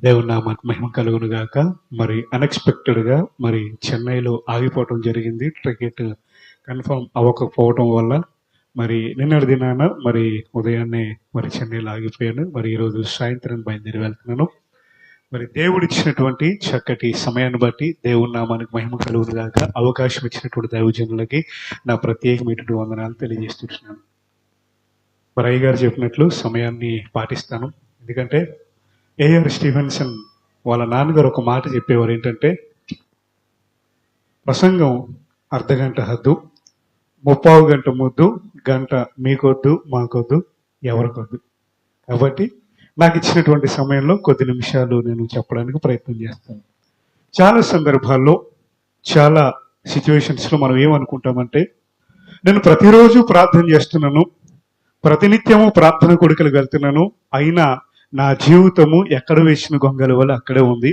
దేవుని నామానికి మహిమ కలుగును గాక. మరి అన్ఎక్స్పెక్టెడ్గా మరి చెన్నైలో ఆగిపోవటం జరిగింది. టికెట్ కన్ఫర్మ్ అవ్వకపోవటం వల్ల మరి నిన్నటి దినాన మరి ఉదయాన్నే మరి చెన్నైలో ఆగిపోయాను. మరి ఈరోజు సాయంత్రం బయలుదేరి వెళ్తున్నాను. మరి దేవుడిచ్చినటువంటి చక్కటి సమయాన్ని బట్టి దేవుని నామానికి మహిమ కలుగును గాక. అవకాశం ఇచ్చినటువంటి దైవజనులకి నా ప్రత్యేకమైనటువంటి వందనాలు తెలియజేస్తున్నాను. మరి అయ్యగారు చెప్పినట్లు సమయాన్ని పాటిస్తాను. ఎందుకంటే ఏఆర్ స్టీవెన్సన్ వాళ్ళ నాన్నగారు ఒక మాట చెప్పేవారు, ఏంటంటే ప్రసంగం అర్ధగంట హద్దు, 30 గంట ముద్దు, గంట మీకొద్దు మాకొద్దు ఎవరికొద్దు. కాబట్టి నాకు ఇచ్చినటువంటి సమయంలో కొద్ది నిమిషాలు నేను చెప్పడానికి ప్రయత్నం చేస్తాను. చాలా సందర్భాల్లో చాలా సిచ్యువేషన్స్లో మనం ఏమనుకుంటామంటే, నేను ప్రతిరోజు ప్రార్థన చేస్తున్నాను, ప్రతినిత్యము ప్రార్థన కొడుకులకు వెళ్తున్నాను, అయినా నా జీవితము ఎక్కడ వేసిన గొంగల వల్ల అక్కడే ఉంది,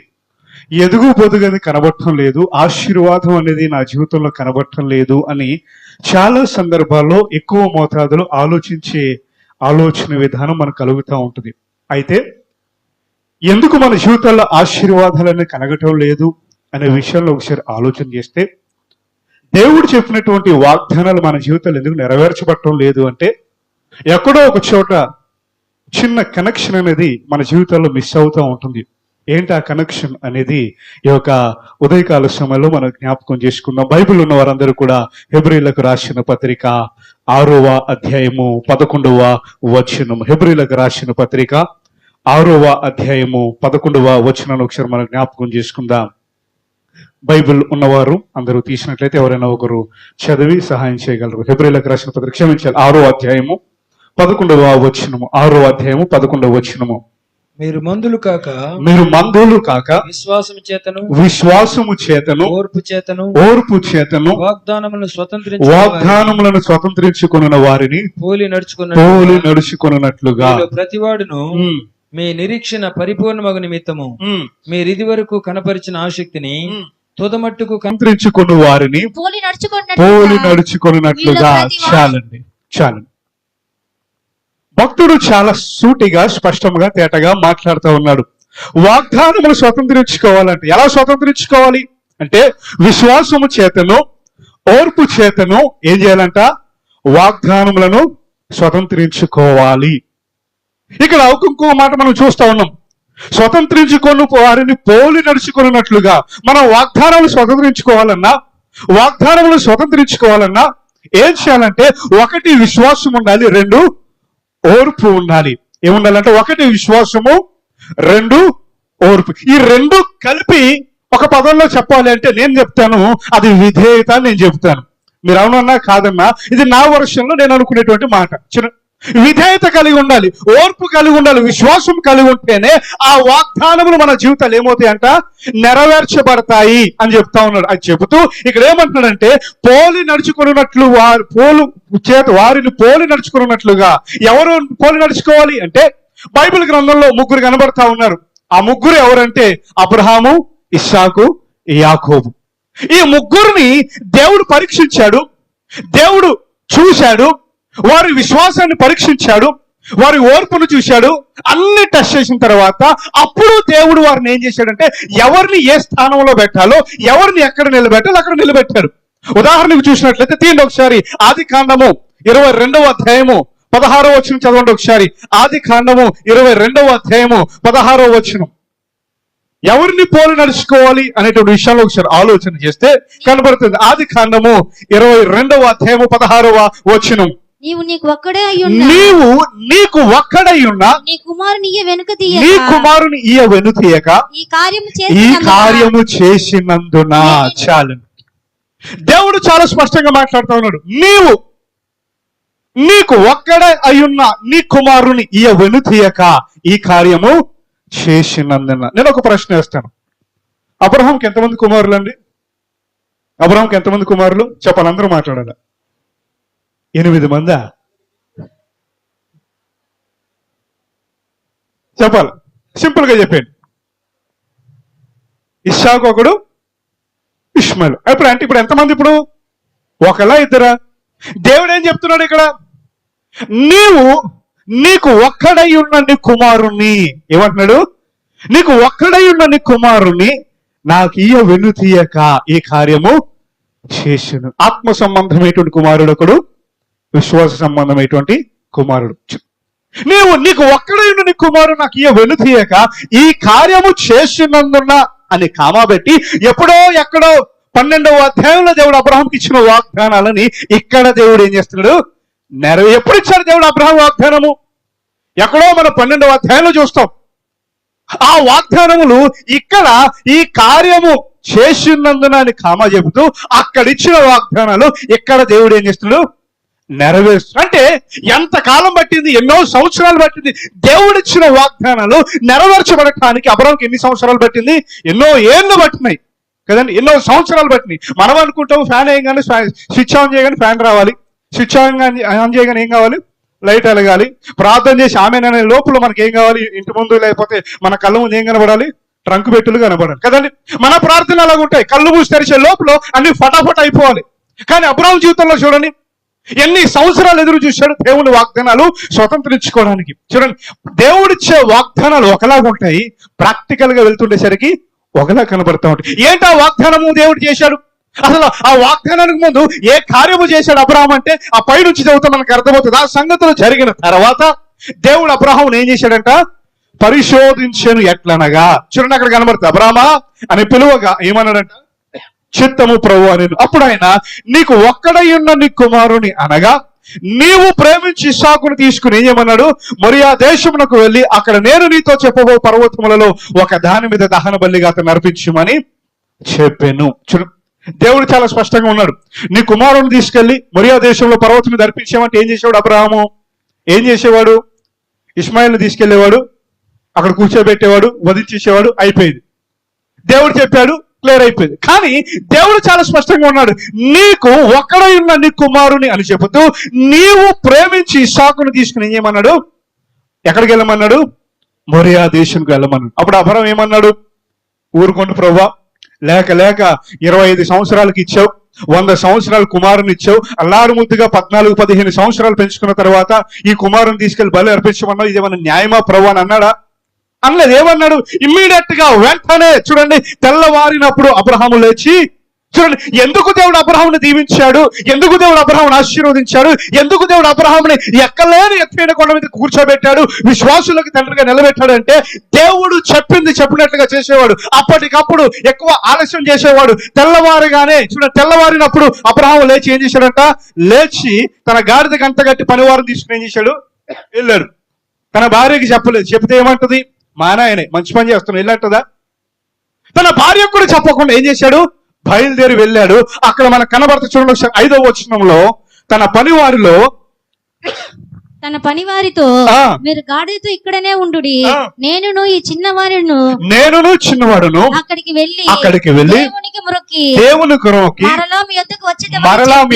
ఎదుగు పొదుగని కనబడటం లేదు, ఆశీర్వాదం అనేది నా జీవితంలో కనబడటం లేదు అని చాలా సందర్భాల్లో ఎక్కువ మోతాదులో ఆలోచించే ఆలోచన విధానం మనకు కలుగుతూ ఉంటుంది. అయితే ఎందుకు మన జీవితాల్లో ఆశీర్వాదాలన్నీ కలగటం లేదు అనే విషయంలో ఒకసారి ఆలోచన చేస్తే, దేవుడు చెప్పినటువంటి వాగ్దానాలు మన జీవితంలో ఎందుకు నెరవేర్చబడటం లేదు అంటే, ఎక్కడో ఒక చోట చిన్న కనెక్షన్ అనేది మన జీవితాల్లో మిస్ అవుతూ ఉంటుంది. ఏంటి ఆ కనెక్షన్ అనేది ఈ యొక్క ఉదయకాల సమయంలో మనం జ్ఞాపకం చేసుకుందాం. బైబిల్ ఉన్న వారందరూ కూడా హెబ్రీలకు రాసిన పత్రిక 6వ అధ్యాయము 11వ వచనం. హెబ్రీలకు రాసిన పత్రిక 6వ అధ్యాయము 11వ వచనాన్ని ఒకసారి మనం జ్ఞాపకం చేసుకుందాం. బైబిల్ ఉన్నవారు అందరూ తీసినట్లయితే ఎవరైనా ఒకరు చదివి సహాయం చేయగలరు. హెబ్రీలకు రాసిన పత్రిక, క్షమించాలి, 6వ అధ్యాయము 11వ వచనము. 6వ అధ్యాయము 11వ వచనము. మీరు మందులు కాక విశ్వాసము చేతను ఓర్పు చేతను వాగ్దానములను స్వతంత్రించుకున్న వారిని పోలి నడుచుకున్నట్లుగా ప్రతివాడును మీ నిరీక్షణ పరిపూర్ణమగు నిమిత్తము మీరు ఇది వరకు కనపరిచిన ఆసక్తిని తుదమట్టుకు సంతరించుకున్న వారిని పోలి నడుచుకున్నట్లుగా. చాలండి. భక్తుడు చాలా సూటిగా, స్పష్టంగా, తేటగా మాట్లాడుతూ ఉన్నాడు. వాగ్దానములు స్వతంత్రించుకోవాలంటే ఎలా స్వతంత్రించుకోవాలి అంటే, విశ్వాసము చేతను ఓర్పు చేతను ఏం చేయాలంట? వాగ్దానములను స్వతంత్రించుకోవాలి. ఇక్కడ ఇంకో మాట మనం చూస్తా ఉన్నాం, స్వతంత్రించుకొని వారిని పోలి నడుచుకున్నట్లుగా. మనం వాగ్దానాలు స్వతంత్రించుకోవాలన్నా ఏం చేయాలంటే, 1 విశ్వాసం ఉండాలి, 2 ఓర్పు ఉండాలి. ఏముండాలంటే 1 విశ్వాసము, 2 ఓర్పు. ఈ 2 కలిపి ఒక పదంలో చెప్పాలి అంటే నేను చెప్తాను, అది విధేయత అని నేను చెప్తాను. మీరు అవునన్నా కాదన్నా, ఇది నా వర్షంలో నేను అనుకునేటువంటి మాట. విధేయత కలిగి ఉండాలి, ఓర్పు కలిగి ఉండాలి, విశ్వాసం కలిగి ఉంటేనే ఆ వాగ్దానములు మన జీవితాలు ఏమవుతాయంట? నెరవేర్చబడతాయి అని చెప్తా ఉన్నాడు. అది చెబుతూ ఇక్కడ ఏమంటున్నాడంటే, వారిని పోలి నడుచుకున్నట్లుగా. ఎవరు పోలి నడుచుకోవాలి అంటే, బైబిల్ గ్రంథంలో 3 కనబడతా ఉన్నారు. ఆ 3 ఎవరంటే అబ్రహాము, ఇస్సాకు, యాకోబు. ఈ 3 దేవుడు పరీక్షించాడు, దేవుడు చూశాడు, వారి విశ్వాసాన్ని పరీక్షించాడు, వారి ఓర్పును చూశాడు. అన్ని టెస్ట్ చేసిన తర్వాత అప్పుడు దేవుడు వారిని ఏం చేశాడంటే, ఎవరిని ఏ స్థానంలో పెట్టాలో, ఎవరిని ఎక్కడ నిలబెట్టాలో అక్కడ నిలబెట్టారు. ఉదాహరణకు చూసినట్లయితే తీయండి ఒకసారి ఆదికాండము 22వ అధ్యాయము 16వ వచనం చదవండి ఒకసారి. ఆదికాండము 22వ అధ్యాయము 16వ వచనం. ఎవరిని పోలి నడుచుకోవాలి అనేటువంటి విషయంలో ఒకసారి ఆలోచన చేస్తే కనబడుతుంది. ఆదికాండము 22వ అధ్యాయము 16వ వచనం. నీవు నీకు ఒక్కడై ఉన్న నీ కుమారుని ఈయ వెనుతీయక ఈ కార్యము చేసినందున. చాలండి. దేవుడు చాలా స్పష్టంగా మాట్లాడుతూ ఉన్నాడు. నీకు ఒక్కడే అయ్యున్న నీ కుమారుని ఈయ వెనుతీయక ఈ కార్యము చేసినందున. నేను ఒక ప్రశ్న వేస్తాను. అబ్రహాంకి ఎంతమంది కుమారులు అండి? అబ్రహాంకి ఎంతమంది కుమారులు చెప్పాలి, అందరూ మాట్లాడాలి. 8 మందా? చెప్పాలి, సింపుల్ గా చెప్పండి. ఇస్సాకు ఒకడు, ఇష్మాయిల్. ఇప్పుడు ఎంతమంది? ఇప్పుడు ఒకలా, ఇద్దరా? దేవుడు ఏం చెప్తున్నాడు ఇక్కడ? నీకు ఒక్కడై ఉన్న నీ కుమారుణ్ణి ఏమంటున్నాడు? నీకు ఒక్కడై ఉన్న నీ కుమారుణ్ణి నాకు ఇయ్య వెనుతీయక ఈ కార్యము చేసెను. ఆత్మ సంబంధమైనటువంటి కుమారుడు ఒకడు, విశ్వాస సంబంధమైనటువంటి కుమారుడు. నీకు ఒక్కడై ఉన్న నీ కుమారుడు నాకు ఇయ్య వెనుతీయక ఈ కార్యము చేసినందున అని కామా పెట్టి ఎప్పుడో ఎక్కడో 12వ అధ్యాయంలో దేవుడు అబ్రహాంకి ఇచ్చిన వాగ్దానాలని ఇక్కడ దేవుడు ఏం చేస్తున్నాడు? ఎప్పుడు ఇచ్చాడు దేవుడు అబ్రహాం వాగ్దానము? ఎక్కడో మనం 12వ అధ్యాయంలో చూస్తాం. ఆ వాగ్దానములు ఇక్కడ ఈ కార్యము చేసినందున అని కామా చెబుతూ అక్కడ ఇచ్చిన వాగ్దానాలు ఇక్కడ దేవుడు ఏం చేస్తున్నాడు? నెరవేరుస్తాడు. అంటే ఎంత కాలం పట్టింది? ఎన్నో సంవత్సరాలు పట్టింది. దేవుడిచ్చిన వాగ్దానాలు నెరవేర్చబడటానికి అబ్రహాంకి ఎన్ని సంవత్సరాలు పట్టింది? ఎన్నో ఏళ్ళు పట్టినాయి కదండి, ఎన్నో సంవత్సరాలు పట్టినాయి. మనం అనుకుంటాము ఫ్యాన్ వేయగానే స్విచ్ ఆన్ చేయగానే ఫ్యాన్ రావాలి, స్విచ్ ఆన్ చేయగానే ఏం కావాలి? లైట్ వెలగాలి. ప్రార్థన చేసి ఆమె అనే లోపల మనకి ఏం కావాలి? ఇంటి ముందు లేకపోతే మన కళ్ళ ముందు ఏం కనబడాలి? ట్రంక్ పెట్టులు కనబడాలి కదండి. మన ప్రార్థన అలాగ ఉంటాయి. కళ్ళు మూసి తెరిచే లోపల అన్ని ఫటాఫట్ అయిపోవాలి. కానీ అబ్రహాం జీవితంలో చూడండి, ఎన్ని సంవత్సరాలు ఎదురు చూశాడు దేవుని వాగ్దానాలు స్వతంత్రించుకోవడానికి. చూడండి, దేవుడిచ్చే వాగ్దానాలు ఒకలాగా ఉంటాయి, ప్రాక్టికల్ గా వెళ్తుండేసరికి ఒకలా కనబడతా ఉంటాయి. ఏంటా వాగ్దానము దేవుడు చేశాడు? అసలు ఆ వాగ్దానానికి ముందు ఏ కార్యము చేశాడు అబ్రహాం అంటే ఆ పై నుంచి చదువుతా మనకు అర్థమవుతుంది. ఆ సంగతులు జరిగిన తర్వాత దేవుడు అబ్రహాం ఏం చేశాడంట? పరిశోధించను ఎట్లనగా. చూడండి, అక్కడ కనబడుతుంది అబ్రహామా అని పిలువగా ఏమన్నాడంట? చిత్తము ప్రభు అని. అప్పుడు ఆయన నీకు ఒక్కడై ఉన్న నీ కుమారుని అనగా నీవు ప్రేమించి ఇస్సాకును తీసుకుని ఏం చేయమన్నాడు? మొరియా దేశమునకు వెళ్ళి అక్కడ నేను నీతో చెప్పబో పర్వతములలో ఒక దాని మీద దహన బలిగా అతను నర్పించమని చెప్పాను. దేవుడు చాలా స్పష్టంగా ఉన్నాడు. నీ కుమారుని తీసుకెళ్లి మొరియా దేశంలో పర్వతం మీద అర్పించామంటే ఏం చేసేవాడు అబ్రహాము? ఏం చేసేవాడు? ఇస్మాయిల్ని తీసుకెళ్లేవాడు, అక్కడ కూర్చోబెట్టేవాడు, వధించేసేవాడు, అయిపోయింది. దేవుడు చెప్పాడు, క్లియర్ అయిపోయింది. కానీ దేవుడు చాలా స్పష్టంగా ఉన్నాడు. నీకు ఒక్కడై ఉన్న నీ కుమారుని అని చెబుతూ నీవు ప్రేమించి ఇస్సాకును తీసుకుని ఏం చేయమన్నాడు? ఎక్కడికి వెళ్ళమన్నాడు? మొరియా దేశానికి వెళ్ళమన్నాడు. అప్పుడు అబ్రహాం ఏమన్నాడు? ఊరుకోండి ప్రభువా, లేక 25 సంవత్సరాలకు ఇచ్చావు, 100 సంవత్సరాలు కుమారుని ఇచ్చావు, అల్లారు ముద్దుగా 14-15 సంవత్సరాలు పెంచుకున్న తర్వాత ఈ కుమారుని తీసుకెళ్లి బలి అర్పించమన్నావు, ఇదేమన్నా న్యాయమా ప్రభు అని అన్నాడా? అనలేదు. ఏమన్నాడు? ఇమ్మీడియట్ గా వెంటనే చూడండి, తెల్లవారినప్పుడు అబ్రహాము లేచి, చూడండి ఎందుకు దేవుడు అబ్రహాముని దీవించాడు, ఎందుకు దేవుడు అబ్రహాముని ఆశీర్వదించాడు, ఎందుకు దేవుడు అబ్రహాముని ఎక్కలేని ఎత్తైన కొండ మీద కూర్చోబెట్టాడు, విశ్వాసులకు తండ్రిగా నిలబెట్టాడు అంటే దేవుడు చెప్పింది చెప్పినట్లుగా చేసేవాడు. అప్పటికప్పుడు ఎక్కువ ఆలస్యం చేసేవాడు. తెల్లవారుగానే చూడండి, తెల్లవారినప్పుడు అబ్రహాము లేచి ఏం చేశాడంట? లేచి తన గాడిద గంట గట్టి పనివారం తీసుకుని ఏం చేశాడు? వెళ్ళాడు. తన భార్యకి చెప్పలేదు. చెప్తే ఏమంటది? మా నాయనే మంచి పని చేస్తున్నాడు వెళ్ళంటదా? తన భార్యకు కూడా చెప్పకుండా ఏం చేశాడు? బయలుదేరి వెళ్ళాడు. అక్కడ మనకు కనబడుతూ చూడండి, 5వ వచనంలో తన పనివారితో మీరు గాడితో ఇక్కడనే ఉండుడి, నేనును ఈ చిన్నవాడును అక్కడికి వెళ్ళి దేవునికి మొక్కి మరలా మీ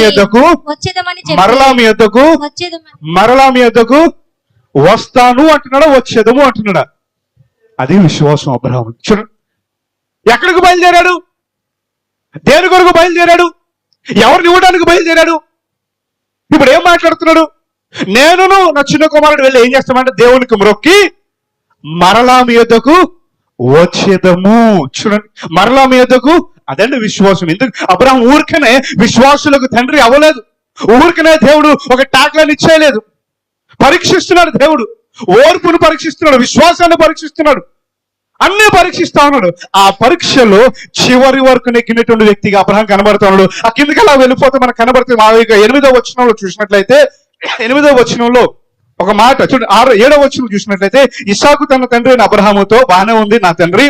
యొద్దకు వస్తాను అంటున్నాడా? వచ్చేదము అంటున్నాడా? అది విశ్వాసం అబ్రహాము. చూడండి, ఎక్కడికి బయలుదేరాడు? దేని కొరకు బయలుదేరాడు? ఎవరిని ఇవ్వడానికి బయలుదేరాడు? ఇప్పుడు ఏం మాట్లాడుతున్నాడు? నేనును నా చిన్న కుమారుడు వెళ్ళి ఏం చేస్తామంటే దేవునికి మొక్కి మరలా మీ యొద్దకు వచ్చేదము. చూడండి, మరలా మీ యొద్దకు, అదండి విశ్వాసం. ఎందుకు అబ్రహాం ఊరికనే విశ్వాసులకు తండ్రి అవ్వలేదు, ఊరికనే దేవుడు ఒక టాక్లను ఇచ్చేయలేదు. పరీక్షిస్తున్నాడు దేవుడు, ఓర్పును పరీక్షిస్తున్నాడు, విశ్వాసాన్ని పరీక్షిస్తున్నాడు, అన్ని పరీక్షిస్తా ఉన్నాడు. ఆ పరీక్షలో చివరి వరకు నెగ్గినటువంటి వ్యక్తిగా అబ్రహాం కనబడుతూ ఉన్నాడు. ఆ కిందకి అలా వెళ్ళిపోతే మనకు కనబడుతుంది. 8వ వచనంలో చూసినట్లయితే, 8వ వచనంలో ఒక మాట చూడండి. 7వ వచనం చూసినట్లయితే, ఇస్సాకు తన తండ్రి అయిన అబ్రహాముతో బాగానే ఉంది నా తండ్రి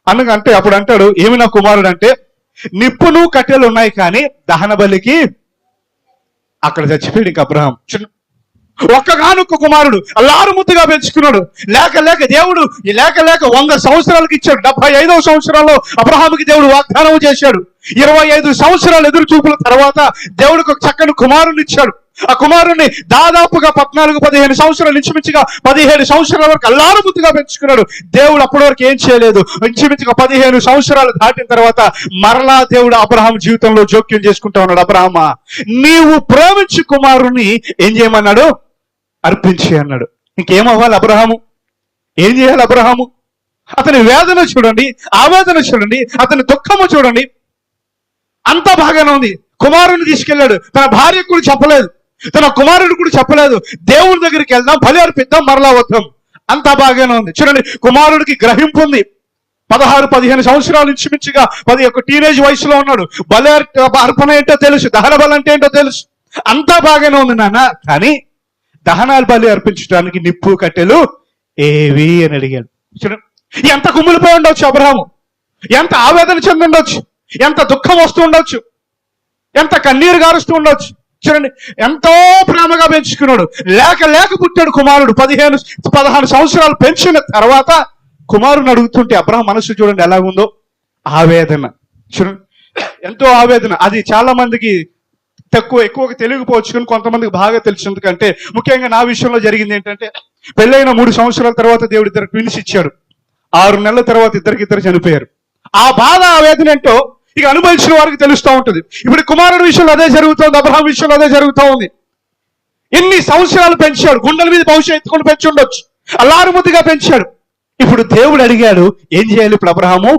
అనగంటే అప్పుడు అంటాడు, ఏమి నా కుమారుడు అంటే, నిప్పును కట్టెలు ఉన్నాయి కానీ దహన బలికి అక్కడ చచ్చిపోయాడు. ఇంక అబ్రహాం ఒక్కగానొక్క కుమారుడు అల్లారు ముద్దుగా పెంచుకున్నాడు. దేవుడు 100 సంవత్సరాలకు ఇచ్చాడు. 75వ సంవత్సరంలో అబ్రహాముకి దేవుడు వాగ్దానం చేశాడు. 25 సంవత్సరాలు ఎదురు చూపుల తర్వాత దేవుడికి ఒక చక్కని కుమారుని ఇచ్చాడు. ఆ కుమారుణ్ణి దాదాపుగా 14-15 సంవత్సరాలు, ఇంచుమించుగా 17 సంవత్సరాల వరకు అల్లారు ముద్దుగా పెంచుకున్నాడు. దేవుడు అప్పటి వరకు ఏం చేయలేదు. ఇంచుమించుగా 15 సంవత్సరాలు దాటిన తర్వాత మరలా దేవుడు అబ్రహాం జీవితంలో జోక్యం చేసుకుంటా ఉన్నాడు. అబ్రహామా, నీవు ప్రేమించి కుమారుని ఏం చేయమన్నాడు? అర్పించి అన్నాడు. ఇంకేమవ్వాలి అబ్రహాము? ఏం చేయాలి అబ్రహాము? అతని వేదన చూడండి, ఆవేదన చూడండి, అతని దుఃఖము చూడండి. అంతా బాగానే ఉంది. కుమారుని తీసుకెళ్ళాడు, తన భార్యకు కూడా చెప్పలేదు, తన కుమారుడు కూడా చెప్పలేదు. దేవుని దగ్గరికి వెళ్దాం, బలి అర్పిద్దాం, మరలా వద్దాం. అంతా బాగానే ఉంది. చూడండి, కుమారుడికి గ్రహింపు ఉంది. 16-15 సంవత్సరాల నుంచి మించిగా టీనేజ్ వయసులో ఉన్నాడు. బలి అర్పణ ఏంటో తెలుసు, దహన బలి అంటే ఏంటో తెలుసు. అంతా బాగానే ఉంది నాన్న, కానీ దహనాలు బలి అర్పించడానికి నిప్పు కట్టెలు ఏవి అని అడిగాడు. చూడండి, ఎంత కుమ్మిలిపోయి ఉండొచ్చు అబ్రహాము, ఎంత ఆవేదన చెంది ఉండొచ్చు, ఎంత దుఃఖం వస్తూ ఉండొచ్చు, ఎంత కన్నీరు గారుస్తూ ఉండొచ్చు. చూడండి, ఎంతో ప్రేమగా పెంచుకున్నాడు. లేక పుట్టాడు కుమారుడు. 15-16 సంవత్సరాలు పెంచిన తర్వాత కుమారుని అడుగుతుంటే అబ్రహాం మనసు చూడండి ఎలాగుందో. ఆవేదన చూడండి, ఎంతో ఆవేదన. అది చాలా మందికి ఎక్కువగా తెలియకపోవచ్చు, కానీ కొంతమందికి బాగా తెలుసు. ఎందుకంటే ముఖ్యంగా నా విషయంలో జరిగింది ఏంటంటే, పెళ్ళైన 3 సంవత్సరాల తర్వాత దేవుడు ఇద్దరు ట్విన్స్ ఇచ్చాడు. 6 నెలల తర్వాత ఇద్దరు చనిపోయారు. ఆ బాధ, ఆవేదన ఏంటో ఇక అనుభవించిన వారికి తెలుస్తూ ఉంటుంది. ఇప్పుడు కుమారుడి విషయంలో అదే జరుగుతోంది, అబ్రహాం విషయంలో అదే జరుగుతూ ఉంది. ఎన్ని సంవత్సరాలు పెంచాడు, గుండెల మీద భవిష్యత్తుకొని పెంచి ఉండొచ్చు, అల్లారుముద్దుగా పెంచాడు. ఇప్పుడు దేవుడు అడిగాడు, ఏం చేయాలి? ఇప్పుడు అబ్రహాము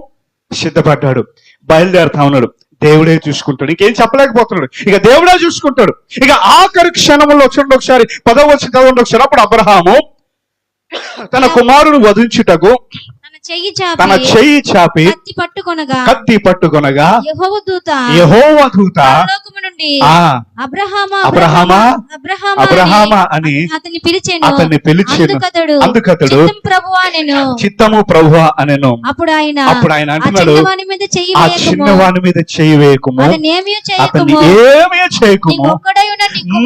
సిద్ధపడ్డాడు, బయలుదేరుతా ఉన్నాడు. దేవుడే చూసుకుంటాడు, ఇంకేం చెప్పలేకపోతున్నాడు. ఇక దేవుడే చూసుకుంటాడు. ఇక ఆఖరి క్షణంలో చూడండి ఒకసారి, 10వ వచనం చదవండి ఒకసారి. అప్పుడు అబ్రహాము తన కుమారుని వధించుటకు తన చెయ్యి చాపి కత్తి పట్టుకొనగా యెహోవా దూత అబ్రహామా అని అతన్ని పిలిచెను. అందుకతడు చిత్తము ప్రభువా అనెను. అప్పుడు ఆయన అంటున్నాడు, ఆ చిన్నవాని మీద చెయ్యి వేయకుము, అతన్ని ఏమీ చేయకుము,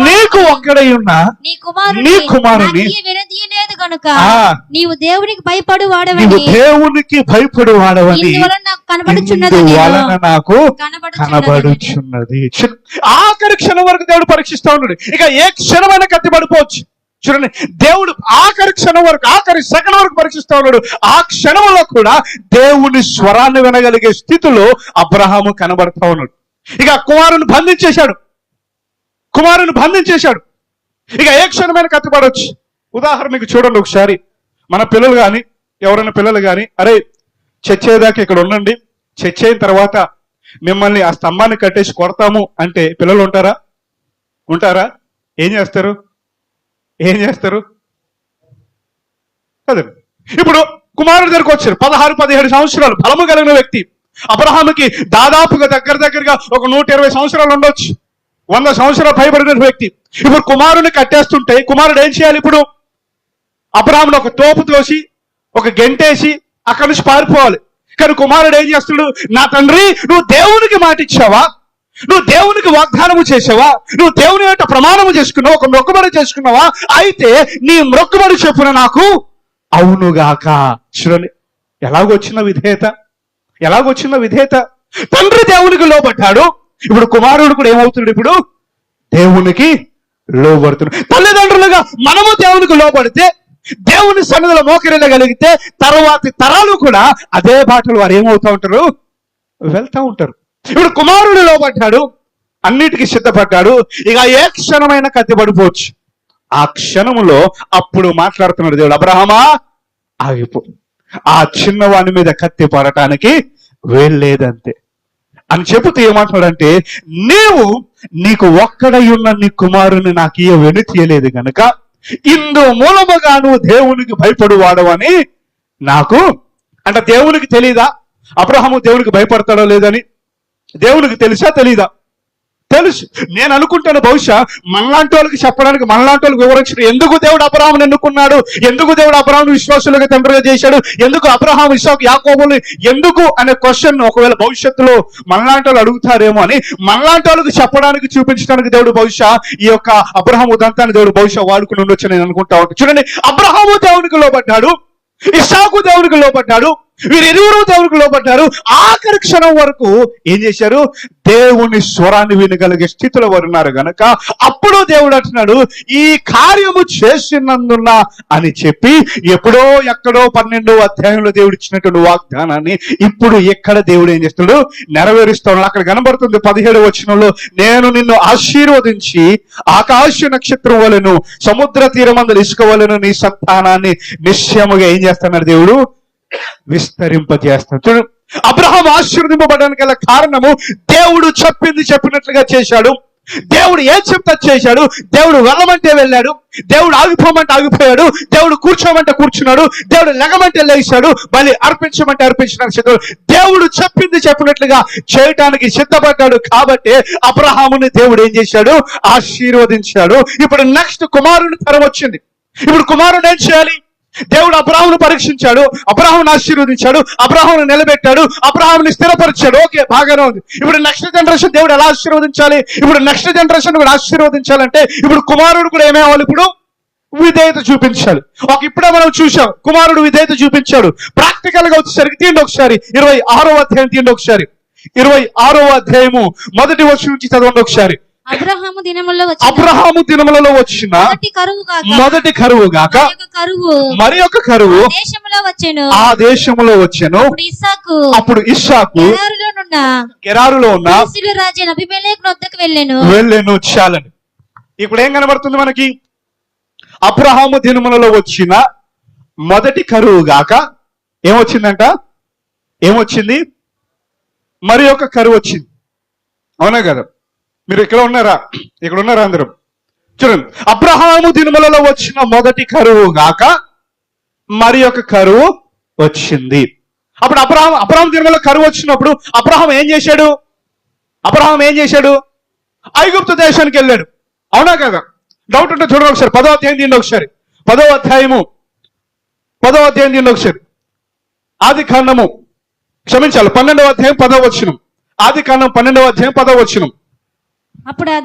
నీకు ఒక్కడై ఉన్న నీ కుమారుని నీవు దేవునికి భయపడు వాడవని వలన నాకు కనబడుచున్నది. ఆఖరి క్షణం వరకు దేవుడు పరీక్షిస్తా ఉన్నాడు. ఇక ఏ క్షణమైనా కత్తి పడిపోవచ్చు. చూడండి, దేవుడు ఆఖరి క్షణం వరకు, ఆఖరి సెకండ్ వరకు పరీక్షిస్తా ఉన్నాడు. ఆ క్షణంలో కూడా దేవుని స్వరాన్ని వినగలిగే స్థితిలో అబ్రహాము కనబడతా ఉన్నాడు. ఇక కుమారుని బంధించేశాడు. ఇక ఏ క్షణమైనా కత్తి పడవచ్చు. ఉదాహరణకు చూడండి ఒకసారి, మన పిల్లలు కానీ ఎవరైనా పిల్లలు కానీ, అరే చచ్చేదాకా ఇక్కడ ఉండండి, చచ్చైన తర్వాత మిమ్మల్ని ఆ స్తంభాన్ని కట్టేసి కొడతాము అంటే పిల్లలు ఉంటారా? ఏం చేస్తారు? కదండి. ఇప్పుడు కుమారుడు దగ్గరకు వచ్చారు, 16-17 సంవత్సరాలు బలము కలిగిన వ్యక్తి. అబ్రహాముకి దాదాపుగా దగ్గరగా ఒక 120 సంవత్సరాలు ఉండొచ్చు, 100 సంవత్సరాలు పైబడిన వ్యక్తి. ఇప్పుడు కుమారుని కట్టేస్తుంటే కుమారుడు ఏం చేయాలి? ఇప్పుడు అబ్రహామును ఒక తోపు తోసి, ఒక గెంటేసి అక్కడి నుంచి పారిపోవాలి. కానీ కుమారుడు ఏం చేస్తున్నాడు? నా తండ్రి, నువ్వు దేవునికి మాట ఇచ్చావా? నువ్వు దేవునికి వాగ్దానము చేసావా? నువ్వు దేవుని యొక్క ప్రమాణము చేసుకున్నావా? ఒక మొక్కుబడి చేసుకున్నావా? అయితే నీ మొక్కుబడి చెప్పున నాకు అవునుగాక. చూడండి, ఎలాగొచ్చిన విధేయత. తండ్రి దేవునికి లోబడ్డాడు. ఇప్పుడు కుమారుడు కూడా ఏమవుతున్నాడు? ఇప్పుడు దేవునికి లోబడుతున్నాడు. తల్లిదండ్రులుగా మనము దేవునికి లోబడితే, దేవుని సన్నిధిలో మోకరిల్లగలిగితే, తర్వాతి తరాలు కూడా అదే బాటలు వారు ఏమవుతా ఉంటారు? వెళ్తా ఉంటారు. ఇప్పుడు కుమారుడు లోబడ్డాడు, అన్నిటికీ సిద్ధపడ్డాడు. ఇక ఏ క్షణమైన కత్తి పడిపోవచ్చు. ఆ క్షణములో అప్పుడు మాట్లాడుతున్నాడు దేవుడు, అబ్రహామా ఆగిపో, ఆ చిన్నవాని మీద కత్తి పడటానికి వెళ్ళలేదంతే అని చెబుతూ ఏమంటున్నాడంటే, నీకు ఒక్కడై ఉన్న నీ కుమారుని నాకు వెను తీయలేదు గనుక ఇందు మూలముగా నువ్వు దేవునికి భయపడు వాడవని నాకు. అంటే దేవునికి తెలీదా అబ్రహాము దేవునికి భయపడతాడో లేదని? దేవునికి తెలుసా తెలీదా? తెలుసు. నేను అనుకుంటాను, బహుశా మనలాంటి వాళ్ళకి చెప్పడానికి, మనలాంటి వాళ్ళకి వివరించడం, ఎందుకు దేవుడు అబ్రహామును ఎన్నుకున్నాడు, ఎందుకు దేవుడు అబ్రహామును విశ్వాసులుగా తండ్రిగా చేశాడు, ఎందుకు అబ్రహాము, ఇస్సాకు, యాకోబులు ఎందుకు అనే క్వశ్చన్ ఒకవేళ భవిష్యత్తులో మనలాంటి వాళ్ళు అడుగుతారేమో అని మనలాంటి వాళ్ళకి చెప్పడానికి, చూపించడానికి దేవుడు బహుశా ఈ యొక్క అబ్రహాము ఉదంతాన్ని దేవుడు బహుశా వాడుకుని ఉండొచ్చు నేను అనుకుంటా ఉంటాను. చూడండి, అబ్రహాము దేవునికి లోబడ్డాడు, ఇస్సాకు దేవునికి లోబడ్డాడు, వీరిరువురు దేవునికి లోబడ్డారు. ఆఖరి క్షణం వరకు ఏం చేశారు? దేవుని స్వరాన్ని వినగలిగే స్థితిలో వారు ఉన్నారు గనక అప్పుడు దేవుడు అంటున్నాడు, ఈ కార్యము చేసినందున అని చెప్పి ఎప్పుడో ఎక్కడో 12వ అధ్యాయంలో దేవుడు ఇచ్చినటువంటి వాగ్దానాన్ని ఇప్పుడు ఎక్కడ దేవుడు ఏం చేస్తున్నాడు? నెరవేరుస్తాడు. అక్కడ కనబడుతుంది 17వ వచనంలో, నేను నిన్ను ఆశీర్వదించి ఆకాశ నక్షత్రం వలెను సముద్ర తీరమందు ఇసుక వలెను నీ సంతానాన్ని నిశ్చయముగా ఏం చేస్తున్నాడు దేవుడు? విస్తరింపజేస్తాను. చూడు, అబ్రహాం ఆశీర్వదింపబడడానికి గల కారణము దేవుడు చెప్పింది చెప్పినట్లుగా చేశాడు. దేవుడు ఏం చెప్తా చేశాడు. దేవుడు వెళ్ళమంటే వెళ్ళాడు, దేవుడు ఆగిపోమంటే ఆగిపోయాడు, దేవుడు కూర్చోమంటే కూర్చున్నాడు, దేవుడు లెగమంటే లేచాడు, బలి అర్పించమంటే అర్పించడానికి దేవుడు చెప్పింది చెప్పినట్లుగా చేయటానికి సిద్ధపడ్డాడు. కాబట్టి అబ్రహాముని దేవుడు ఏం చేశాడు, ఆశీర్వదించాడు. ఇప్పుడు నెక్స్ట్ కుమారుని తరం వచ్చింది. ఇప్పుడు కుమారుడు ఏం చేయాలి? దేవుడు అబ్రాహామును పరీక్షించాడు, అబ్రాహామును ఆశీర్వదించాడు, అబ్రాహామును నిలబెట్టాడు, అబ్రాహాముని స్థిరపరిచాడు. ఓకే, బాగానే ఉంది. ఇప్పుడు నెక్స్ట్ జనరేషన్ దేవుడు ఎలా ఆశీర్వదించాలి? ఇప్పుడు నెక్స్ట్ జనరేషన్ కూడా ఆశీర్వదించాలంటే ఇప్పుడు కుమారుడు కూడా ఏమేవాలి? ఇప్పుడు విధేయత చూపించాలి. ఇప్పుడే మనం చూసాం, కుమారుడు విధేయత చూపించాడు. ప్రాక్టికల్ గా వచ్చేసరికి తీయండి ఒకసారి 26వ అధ్యాయం తీయండి ఒకసారి. 26వ అధ్యాయము 1వ వచనం నుంచి చదవండి ఒకసారి. అబ్రహాము దినములలో వచ్చిన మొదటి కరువు గాక మరి ఒక కరువు ఆ దేశములో వచ్చెను. అప్పుడు ఇస్సాకు గెరారులో ఉన్న వెళ్ళెను. చాలని ఇప్పుడు ఏం కనబడుతుంది మనకి? అబ్రహాము దినములలో వచ్చిన మొదటి కరువు గాక ఏమొచ్చిందంట? ఏమొచ్చింది? మరి ఒక కరువు వచ్చింది. అవునా కదా? మీరు ఇక్కడ ఉన్నారా? ఇక్కడ ఉన్నారా అందరూ? చూడండి, అబ్రహాము దినములలో వచ్చిన మొదటి కరువు గాక మరి ఒక కరువు వచ్చింది. అప్పుడు అబ్రహాం దినములలో కరువు వచ్చినప్పుడు అబ్రహాం ఏం చేశాడు? ఐగుప్తు దేశానికి వెళ్ళాడు. అవునా కదా? డౌట్ ఉంటే చూడండి ఒకసారి. 10వ అధ్యాయం తీయండి ఒకసారి. 10వ అధ్యాయం తీయండి ఒకసారి. ఆది కాండము, క్షమించాలి, 12వ అధ్యాయం 10వ వచనం. ఆది కాండం 12వ అధ్యాయం 10వ వచనం. అప్పుడు ఆ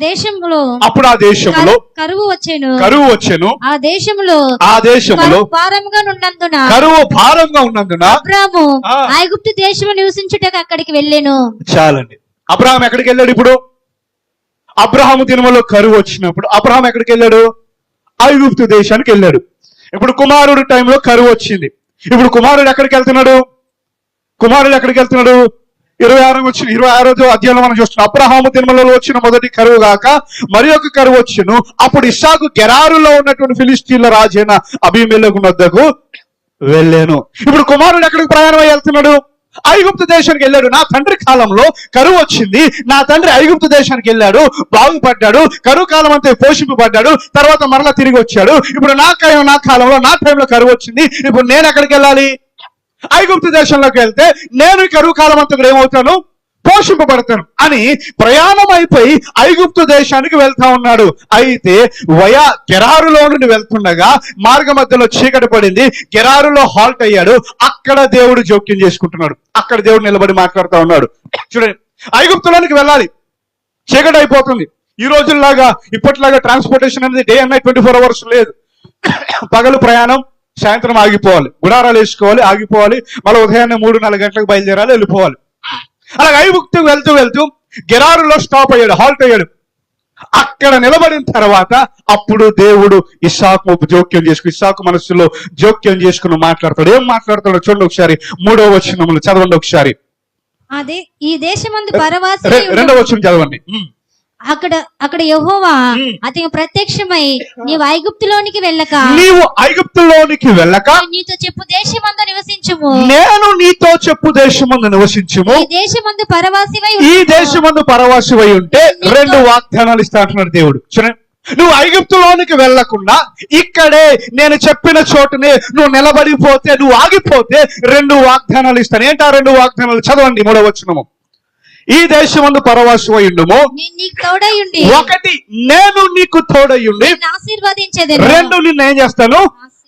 దేశంలో కరువు వచ్చెను. ఆ దేశంలో కరువు భారంగా ఉన్నందున అబ్రాహాము ఐగుప్తు దేశంలో నివసించుటకు అక్కడికి వెళ్ళెను. చాలండి. అబ్రహాం ఎక్కడికి వెళ్ళాడు? ఇప్పుడు అబ్రహాము దినములో కరువు వచ్చినప్పుడు అబ్రహాం ఎక్కడికి వెళ్ళాడు? ఐగుప్తు దేశానికి వెళ్ళాడు. ఇప్పుడు కుమారుడు టైంలో కరువు వచ్చింది. ఇప్పుడు కుమారుడు ఎక్కడికి వెళ్తున్నాడు? 26వ అధ్యాయంలో మనం చూస్తున్నాం. అబ్రహాము దినములలో వచ్చిన మొదటి కరువు గాక మరి ఒక కరువు వచ్చును. అప్పుడు ఇస్సాకు గెరారులో ఉన్నటువంటి ఫిలిష్తీన్ల రాజైన అబీమెలెకు వద్దకు వెళ్ళాను. ఇప్పుడు కుమారుడు ఎక్కడికి ప్రయాణం అయి వెళ్తున్నాడు? ఐగుప్తు దేశానికి వెళ్ళాడు. నా తండ్రి కాలంలో కరువు వచ్చింది, నా తండ్రి ఐగుప్తు దేశానికి వెళ్ళాడు, బాగుపడ్డాడు, కరువు కాలం అంతా పోషింపబడ్డాడు, తర్వాత మరలా తిరిగి వచ్చాడు. ఇప్పుడు నా కాలంలో నా టైంలో కరువు వచ్చింది. ఇప్పుడు నేను ఎక్కడికి వెళ్ళాలి? ఐగుప్తు దేశంలోకి వెళ్తే నేను కరువు కాలం అంతా కూడా ఏమవుతాను? పోషింపబడతాను అని ప్రయాణం అయిపోయి ఐగుప్తు దేశానికి వెళ్తా ఉన్నాడు. అయితే గెరారులో నుండి వెళ్తుండగా మార్గ మధ్యలో చీకటి పడింది. గెరారులో హాల్ట్ అయ్యాడు. అక్కడ దేవుడు జోక్యం చేసుకుంటున్నాడు. అక్కడ దేవుడు నిలబడి మాట్లాడుతూ ఉన్నాడు. చూడండి, ఐగుప్తులోనికి వెళ్ళాలి, చీకటి అయిపోతుంది. ఈ రోజుల్లాగా ఇప్పటిలాగా ట్రాన్స్పోర్టేషన్ అనేది డే అండ్ నైట్ 24 hours లేదు. పగలు ప్రయాణం, సాయంత్రం ఆగిపోవాలి, గుడారాలు వేసుకోవాలి, ఆగిపోవాలి, మళ్ళీ ఉదయాన్నే 3-4 గంటలకు బయలుదేరాలి, వెళ్ళిపోవాలి. అలాగే ఐగుప్తు వెళ్తూ గెరారులో స్టాప్ అయ్యాడు, హాల్ట్ అయ్యాడు. అక్కడ నిలబడిన తర్వాత అప్పుడు దేవుడు ఇస్సాకు మనస్సులో జోక్యం చేసుకుని మాట్లాడతాడు. ఏం మాట్లాడతాడో చూడండి ఒకసారి. 3వ వచనములు చదవండి ఒకసారి. ఈ దేశమందు పరవాసి 2వ వచనం చదవండి. అక్కడ యెహోవా అతనికి ప్రత్యక్షమై నీవు ఐగుప్తులోనికి వెళ్ళక నీతో చెప్పు దేశమందు నివసించుము, నేను నీతో చెప్పు దేశమందు నివసించుము. ఈ దేశమందు పరవాసివై ఉంటే 2 వాగ్దానాలు ఇస్తా అంటున్నాడు దేవుడు. చూడండి, నువ్వు ఐగుప్తులోనికి వెళ్లకుండా ఇక్కడే నేను చెప్పిన చోటునే నువ్వు నిలబడిపోతే, నువ్వు ఆగిపోతే 2 వాగ్దానాలు ఇస్తాను. ఏంటా 2 వాగ్దానాలు? చదవండి 3వ వచనము. ఈ దేశమందు పరవాసివై ఉండుము. 1 నేను నీకు తోడయుండి 2 నిన్ను ఏం చేస్తాను?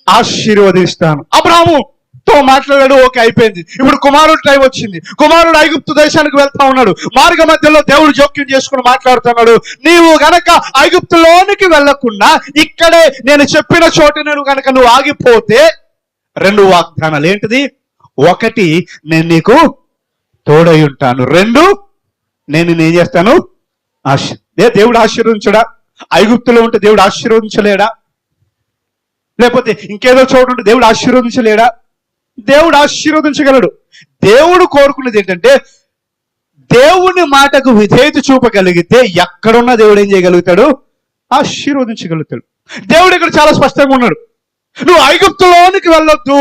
ఆశీర్వదిస్తాను. అబ్రాహాముతో మాట్లాడాడు. ఓకే, అయిపోయింది. ఇప్పుడు కుమారుడు టైం వచ్చింది. కుమారుడు ఐగుప్తు దేశానికి వెళ్తా ఉన్నాడు. మార్గ మధ్యలో దేవుడు జోక్యం చేసుకుని మాట్లాడుతున్నాడు. నీవు గనక ఐగుప్తులోనికి వెళ్లకుండా ఇక్కడే నేను చెప్పిన చోటు నువ్వు ఆగిపోతే 2 వాగ్దానాలు. ఏంటిది? 1 నేను నీకు తోడై ఉంటాను, 2 నేను ఏం చేస్తాను? దేవుడు ఆశీర్వదించడా? ఐగుప్తులో ఉంటే దేవుడు ఆశీర్వదించలేడా? లేకపోతే ఇంకేదో చోటు ఉంటే దేవుడు ఆశీర్వదించలేడా? దేవుడు ఆశీర్వదించగలడు. దేవుడు కోరుకునేది ఏంటంటే దేవుని మాటకు విధేయత చూపగలిగితే ఎక్కడున్నా దేవుడు ఏం చేయగలుగుతాడు? ఆశీర్వదించగలుగుతాడు. దేవుడు ఇక్కడ చాలా స్పష్టంగా ఉన్నాడు. నువ్వు ఐగుప్తులోనికి వెళ్ళొద్దు,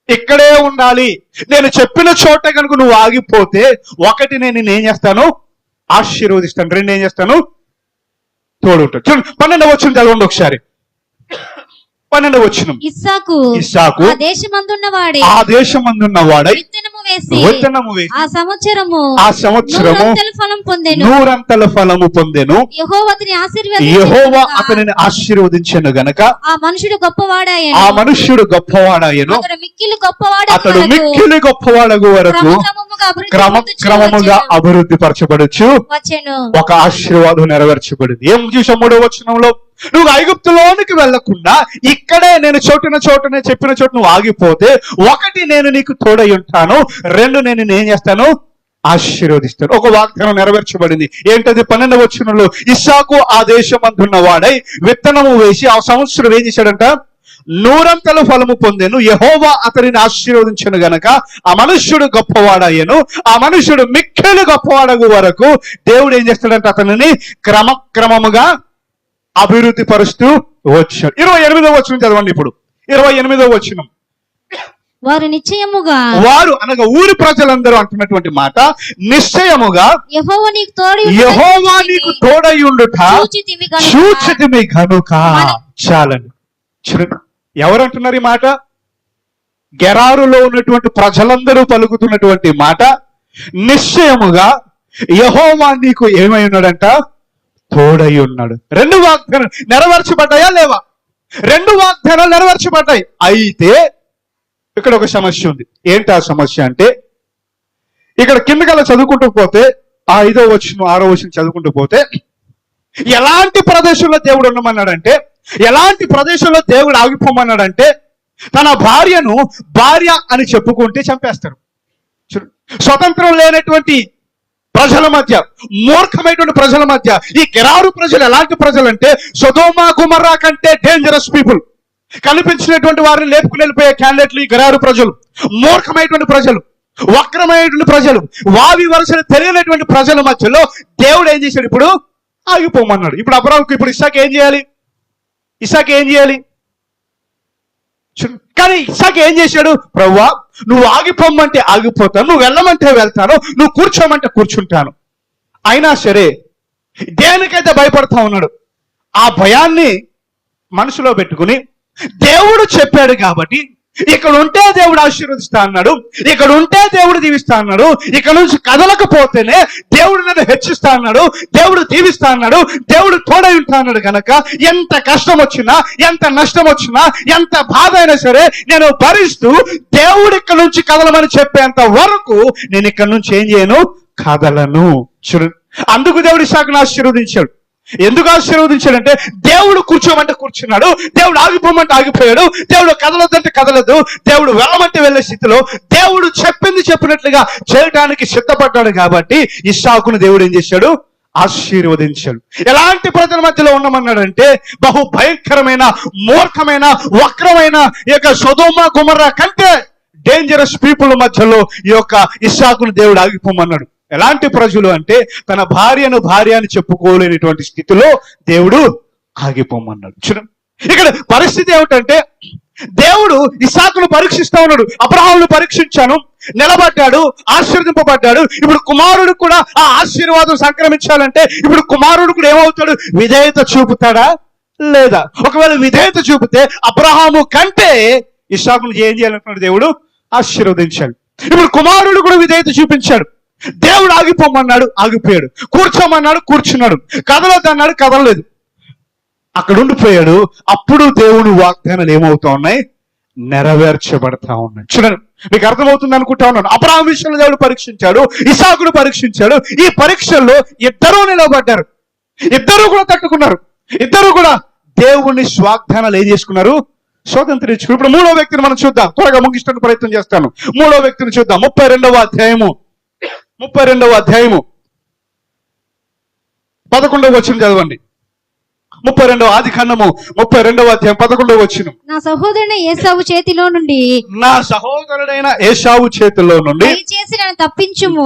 ఇక్కడే ఉండాలి, నేను చెప్పిన చోట కనుక నువ్వు ఆగిపోతే ఒకటి నేను నిన్ను ఏం చేస్తాను, ఆశీర్వదిస్తాను. రెండు ఏం చేస్తాను, తోడుంటాను. చూడండి 12వ వచనం చదవండి ఒకసారి. 12వ వచనం. ఇస్సాకు ఇస్సాకు ఆ దేశమందున్న వాడే ఆ దేశమందున్న వాడై విత్తనము వేసి ఆ సంవత్సరము సంవత్సరము నూరంతల ఫలం పొందెను. నూరంతల ఫలము పొందెను. యెహోవా అతని యెహోవా ఆశీర్వదించెను అతనిని ఆశీర్వదించెను గనక ఆ మనుషుడు గొప్పవాడాయను. ఆ మనుష్యుడు గొప్పవాడాయను. అతడు మిక్కిలి గొప్పవాడగు అతడు వరకు మిక్కిలి గొప్పవాడగు వరకు క్రమక్రమముగా అభివృద్ధి పరచబడుచు వచ్చెను. ఒక ఆశీర్వాదం నెరవేర్చబడింది. ఏం చూసాం 3వ వచనంలో? నువ్వు ఐగుప్తులోనికి వెళ్లకుండా ఇక్కడే నేను చోటనే చెప్పిన చోట నువ్వు ఆగిపోతే ఒకటి నేను నీకు తోడై ఉంటాను, రెండు నేను నిన్ను ఏం చేస్తాను, ఆశీర్వదిస్తాను. ఒక వాగ్దానం నెరవేర్చబడింది. ఏంటది? 12వ వచనంలో ఇస్సాకు ఆ దేశమందున్న వాడై విత్తనము వేసి ఆ సంవత్సరం ఏం చేశాడంట, నూరంతల ఫలము పొందెను. యెహోవా అతనిని ఆశీర్వదించెను గనక ఆ మనుష్యుడు గొప్పవాడయ్యను. ఆ మనుష్యుడు మిక్కిలి గొప్పవాడగు వరకు దేవుడు ఏం చేస్తాడంటే అతనిని క్రమక్రమముగా అభివృద్ధి పరుస్తూ వచ్చాడు. 28వ వచనం చదవండి ఇప్పుడు. 28వ వచనం. వారు నిశ్చయముగా వారు అనగా ఊరి ప్రజలందరూ అంటున్నటువంటి మాట, నిశ్చయముగా యెహోవా నీకు తోడయుండుట సూచితిమి గనుక చాలండి. చూడండి, ఎవరు అంటున్నారు ఈ మాట? గెరారులో ఉన్నటువంటి ప్రజలందరూ పలుకుతున్నటువంటి మాట. నిశ్చయముగా యెహోవా నీకు ఏమై ఉన్నాడంట, తోడై ఉన్నాడు. రెండు వాగ్దానాలు నెరవేర్చబడ్డాయా లేవా? రెండు వాగ్దానాలు నెరవేర్చబడ్డాయి. అయితే ఇక్కడ ఒక సమస్య ఉంది. ఏంటి ఆ సమస్య అంటే, ఇక్కడ కిందకల్లా చదువుకుంటూ పోతే 5వ వచనం 6వ వచనం చదువుకుంటూ పోతే ఎలాంటి ప్రదేశంలో దేవుడు ఉండమన్నాడంటే, ఎలాంటి ప్రదేశంలో దేవుడు ఆగిపోమన్నాడంటే, తన భార్యను భార్య అని చెప్పుకుంటే చంపేస్తారు. స్వతంత్రం లేనటువంటి ప్రజల మధ్య, మూర్ఖమైనటువంటి ప్రజల మధ్య ఈ గెరారు ప్రజలు ఎలాంటి ప్రజలు అంటే, సొదొమ గొమొర్రా కంటే డేంజరస్ పీపుల్. కనిపించినటువంటి వారిని లేపుకుని వెళ్ళిపోయే క్యాండిడేట్లు ఈ గెరారు ప్రజలు. మూర్ఖమైనటువంటి ప్రజలు, వక్రమైనటువంటి ప్రజలు, వావి వరుసలు తెలియనటువంటి ప్రజల మధ్యలో దేవుడు ఏం చేశాడు? ఇప్పుడు ఆగిపోమన్నాడు. ఇప్పుడు అబ్రాహాముకు ఇప్పుడు ఇస్సాకు ఏం చేయాలి? కానీ ఇస్సాకు ఏం చేశాడు? ప్రభువా నువ్వు ఆగిపోమంటే ఆగిపోతాను, నువ్వు వెళ్ళమంటే వెళ్తాను, నువ్వు కూర్చోమంటే కూర్చుంటాను. అయినా సరే దేనికైతే భయపడతా ఉన్నాడు, ఆ భయాన్ని మనసులో పెట్టుకుని దేవుడు చెప్పాడు కాబట్టి ఇక్కడ ఉంటే దేవుడు ఆశీర్వదిస్తా అన్నాడు, ఇక్కడ ఉంటే దేవుడు దీవిస్తా అన్నాడు, ఇక్కడ నుంచి కదలకపోతేనే దేవుడు నన్ను హెచ్చిస్తా అన్నాడు, దేవుడు దీవిస్తా అన్నాడు, దేవుడు తోడై ఉంటా అన్నాడు. కనుక ఎంత కష్టం వచ్చినా, ఎంత నష్టం వచ్చినా, ఎంత బాధ అయినా సరే నేను భరిస్తూ దేవుడు ఇక్కడ నుంచి కదలమని చెప్పేంత వరకు నేను ఇక్కడ నుంచి ఏం చేయను, కదలను. చూడండి, అందుకు దేవుడు ఇస్సాకును ఆశీర్వదించాడు. ఎందుకు ఆశీర్వదించాడంటే, దేవుడు కూర్చోమంటే కూర్చున్నాడు, దేవుడు ఆగిపోమంటే ఆగిపోయాడు, దేవుడు కదలొద్దంటే కదలదు, దేవుడు వెళ్ళమంటే వెళ్ళే స్థితిలో దేవుడు చెప్పింది చెప్పినట్లుగా చేయడానికి సిద్ధపడ్డాడు. కాబట్టి ఇస్సాకును దేవుడు ఏం చేశాడు? ఆశీర్వదించాడు. ఎలాంటి ప్రజల మధ్యలో ఉండమన్నాడంటే, బహు భయంకరమైన, మూర్ఖమైన, వక్రమైన ఈ యొక్క సొదొమ గొమొర్రా కంటే డేంజరస్ పీపుల్ మధ్యలో ఈ యొక్క ఇస్సాకును దేవుడు ఆగిపోమన్నాడు. ఎలాంటి ప్రజలు అంటే, తన భార్యను భార్య అని చెప్పుకోలేనటువంటి స్థితిలో దేవుడు ఆగిపోమన్నాడు. చూడండి, ఇక్కడ పరిస్థితి ఏమిటంటే, దేవుడు ఇస్సాకును పరీక్షిస్తా ఉన్నాడు. అబ్రహామును పరీక్షించాను, నిలబడ్డాడు, ఆశీర్వదింపబడ్డాడు. ఇప్పుడు కుమారుడు కూడా ఆ ఆశీర్వాదం సంక్రమించాలంటే ఇప్పుడు కుమారుడు కూడా ఏమవుతాడు? విధేయత చూపుతాడా లేదా? ఒకవేళ విధేయత చూపితే అబ్రహాము కంటే ఇస్సాకును ఏం చేయాలనుకున్నాడు? దేవుడు ఆశీర్వదించాడు. ఇప్పుడు కుమారుడు కూడా విధేయత చూపించాడు. దేవుడు ఆగిపోమన్నాడు, ఆగిపోయాడు. కూర్చోమన్నాడు, కూర్చున్నాడు. కదలొద్దన్నాడు, కదలలేదు, అక్కడ ఉండిపోయాడు. అప్పుడు దేవుని వాగ్దానాలు ఏమవుతా ఉన్నాయి? నెరవేర్చబడతా ఉన్నాయి. చూడండి, మీకు అర్థమవుతుంది అనుకుంటా ఉన్నాను. అబ్రహాము విషయంలో దేవుడు పరీక్షించాడు, ఇస్సాకును పరీక్షించాడు. ఈ పరీక్షల్లో ఇద్దరూ నిలబడ్డారు, ఇద్దరూ కూడా తట్టుకున్నారు, ఇద్దరు కూడా దేవుని వాగ్దానాలు ఏం చేసుకున్నారు? స్వతంత్రించుకున్నారు. ఇప్పుడు 3వ వ్యక్తిని మనం చూద్దాం. త్వరగా ముగించడానికి ప్రయత్నం చేస్తాను. 3వ వ్యక్తిని చూద్దాం. 32వ అధ్యాయము 11వ వచనం చదవండి. 32వ ఆదికాండము 32వ అధ్యాయం 11వ వచనం. నా సహోదరుడైన ఏశావు చేతిలో నుండి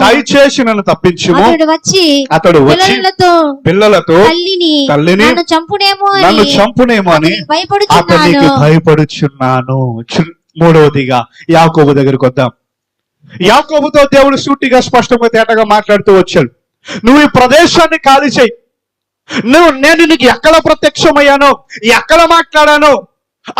దయచేసి నన్ను తప్పించుము. అతడు వచ్చి పిల్లలతో తల్లిని నన్ను చంపునేమో అని అతనికి భయపడుచున్నాను. మూడవదిగా యాకోబు దగ్గరికి వద్దాం. యాకోబుతో దేవుడు సూటిగా స్పష్టంగా తేటగా మాట్లాడుతూ వచ్చాడు. నువ్వు ఈ ప్రదేశాన్ని ఖాళీ చేయి. నేను నీకు ఎక్కడ ప్రత్యక్షమయ్యానో, ఎక్కడ మాట్లాడానో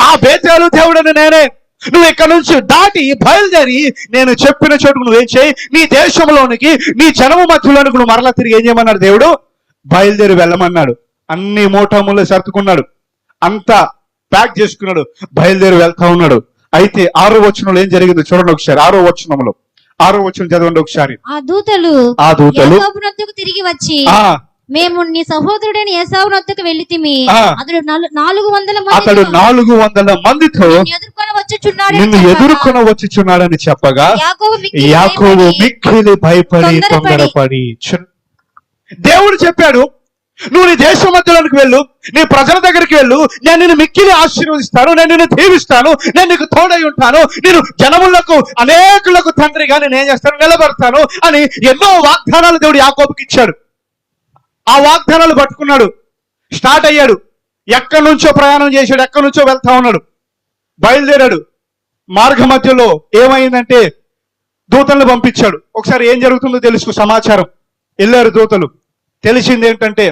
ఆ బేతేలు దేవుడని నేనే. నువ్వు ఇక్కడ నుంచి దాటి బయలుదేరి నేను చెప్పిన చోటుకు నువ్వేం చేయి, నీ దేశంలోనికి, నీ జనము మధ్యలోనికి నువ్వు మరలా తిరిగి ఏం చేయమన్నాడు దేవుడు? బయలుదేరి వెళ్ళమన్నాడు. అన్ని మూటములు సర్దుకున్నాడు, అంతా ప్యాక్ చేసుకున్నాడు, బయలుదేరి వెళ్తా ఉన్నాడు. అయితే 6వ వచనంలో ఏం జరిగిందో చూడండి ఒకసారి. 6వ వచనంలో 6వ వచనం చదవండి ఒకసారి. ఆ దూతలు యాకోబు నొద్దకు తిరిగి వచ్చి, మేము నీ సహోదరుడైన ఏసావు నొద్దకు వెళ్ళితిమి, అతడు 400 మందితో నిన్ను ఎదుర్కొని వచ్చుచున్నాడని చెప్పగా యాకోబు మిక్కిలి భయపడి తొందరపడి. దేవుడు చెప్పాడు, నువ్వు నీ దేశ మధ్యలోనికి వెళ్ళు, నీ ప్రజల దగ్గరికి వెళ్ళు, నేను నిన్ను మిక్కిలి ఆశీర్వదిస్తాను, నేను నిన్ను దీవిస్తాను, నేను నీకు తోడై ఉంటాను, నేను జనములకు అనేకులకు తండ్రిగా నేను ఏం చేస్తాను, నిలబెడతాను అని ఎన్నో వాగ్దానాలు దేవుడు యాకోబుకి ఇచ్చాడు. ఆ వాగ్దానాలు పట్టుకున్నాడు, స్టార్ట్ అయ్యాడు. ఎక్కడి నుంచో ప్రయాణం చేశాడు, ఎక్కడి నుంచో వెళ్తా ఉన్నాడు, బయలుదేరాడు. మార్గ మధ్యలో ఏమైందంటే దూతలను పంపించాడు. ఒకసారి ఏం జరుగుతుందో తెలుసుకో సమాచారం. వెళ్ళారు దూతలు. తెలిసింది ఏంటంటే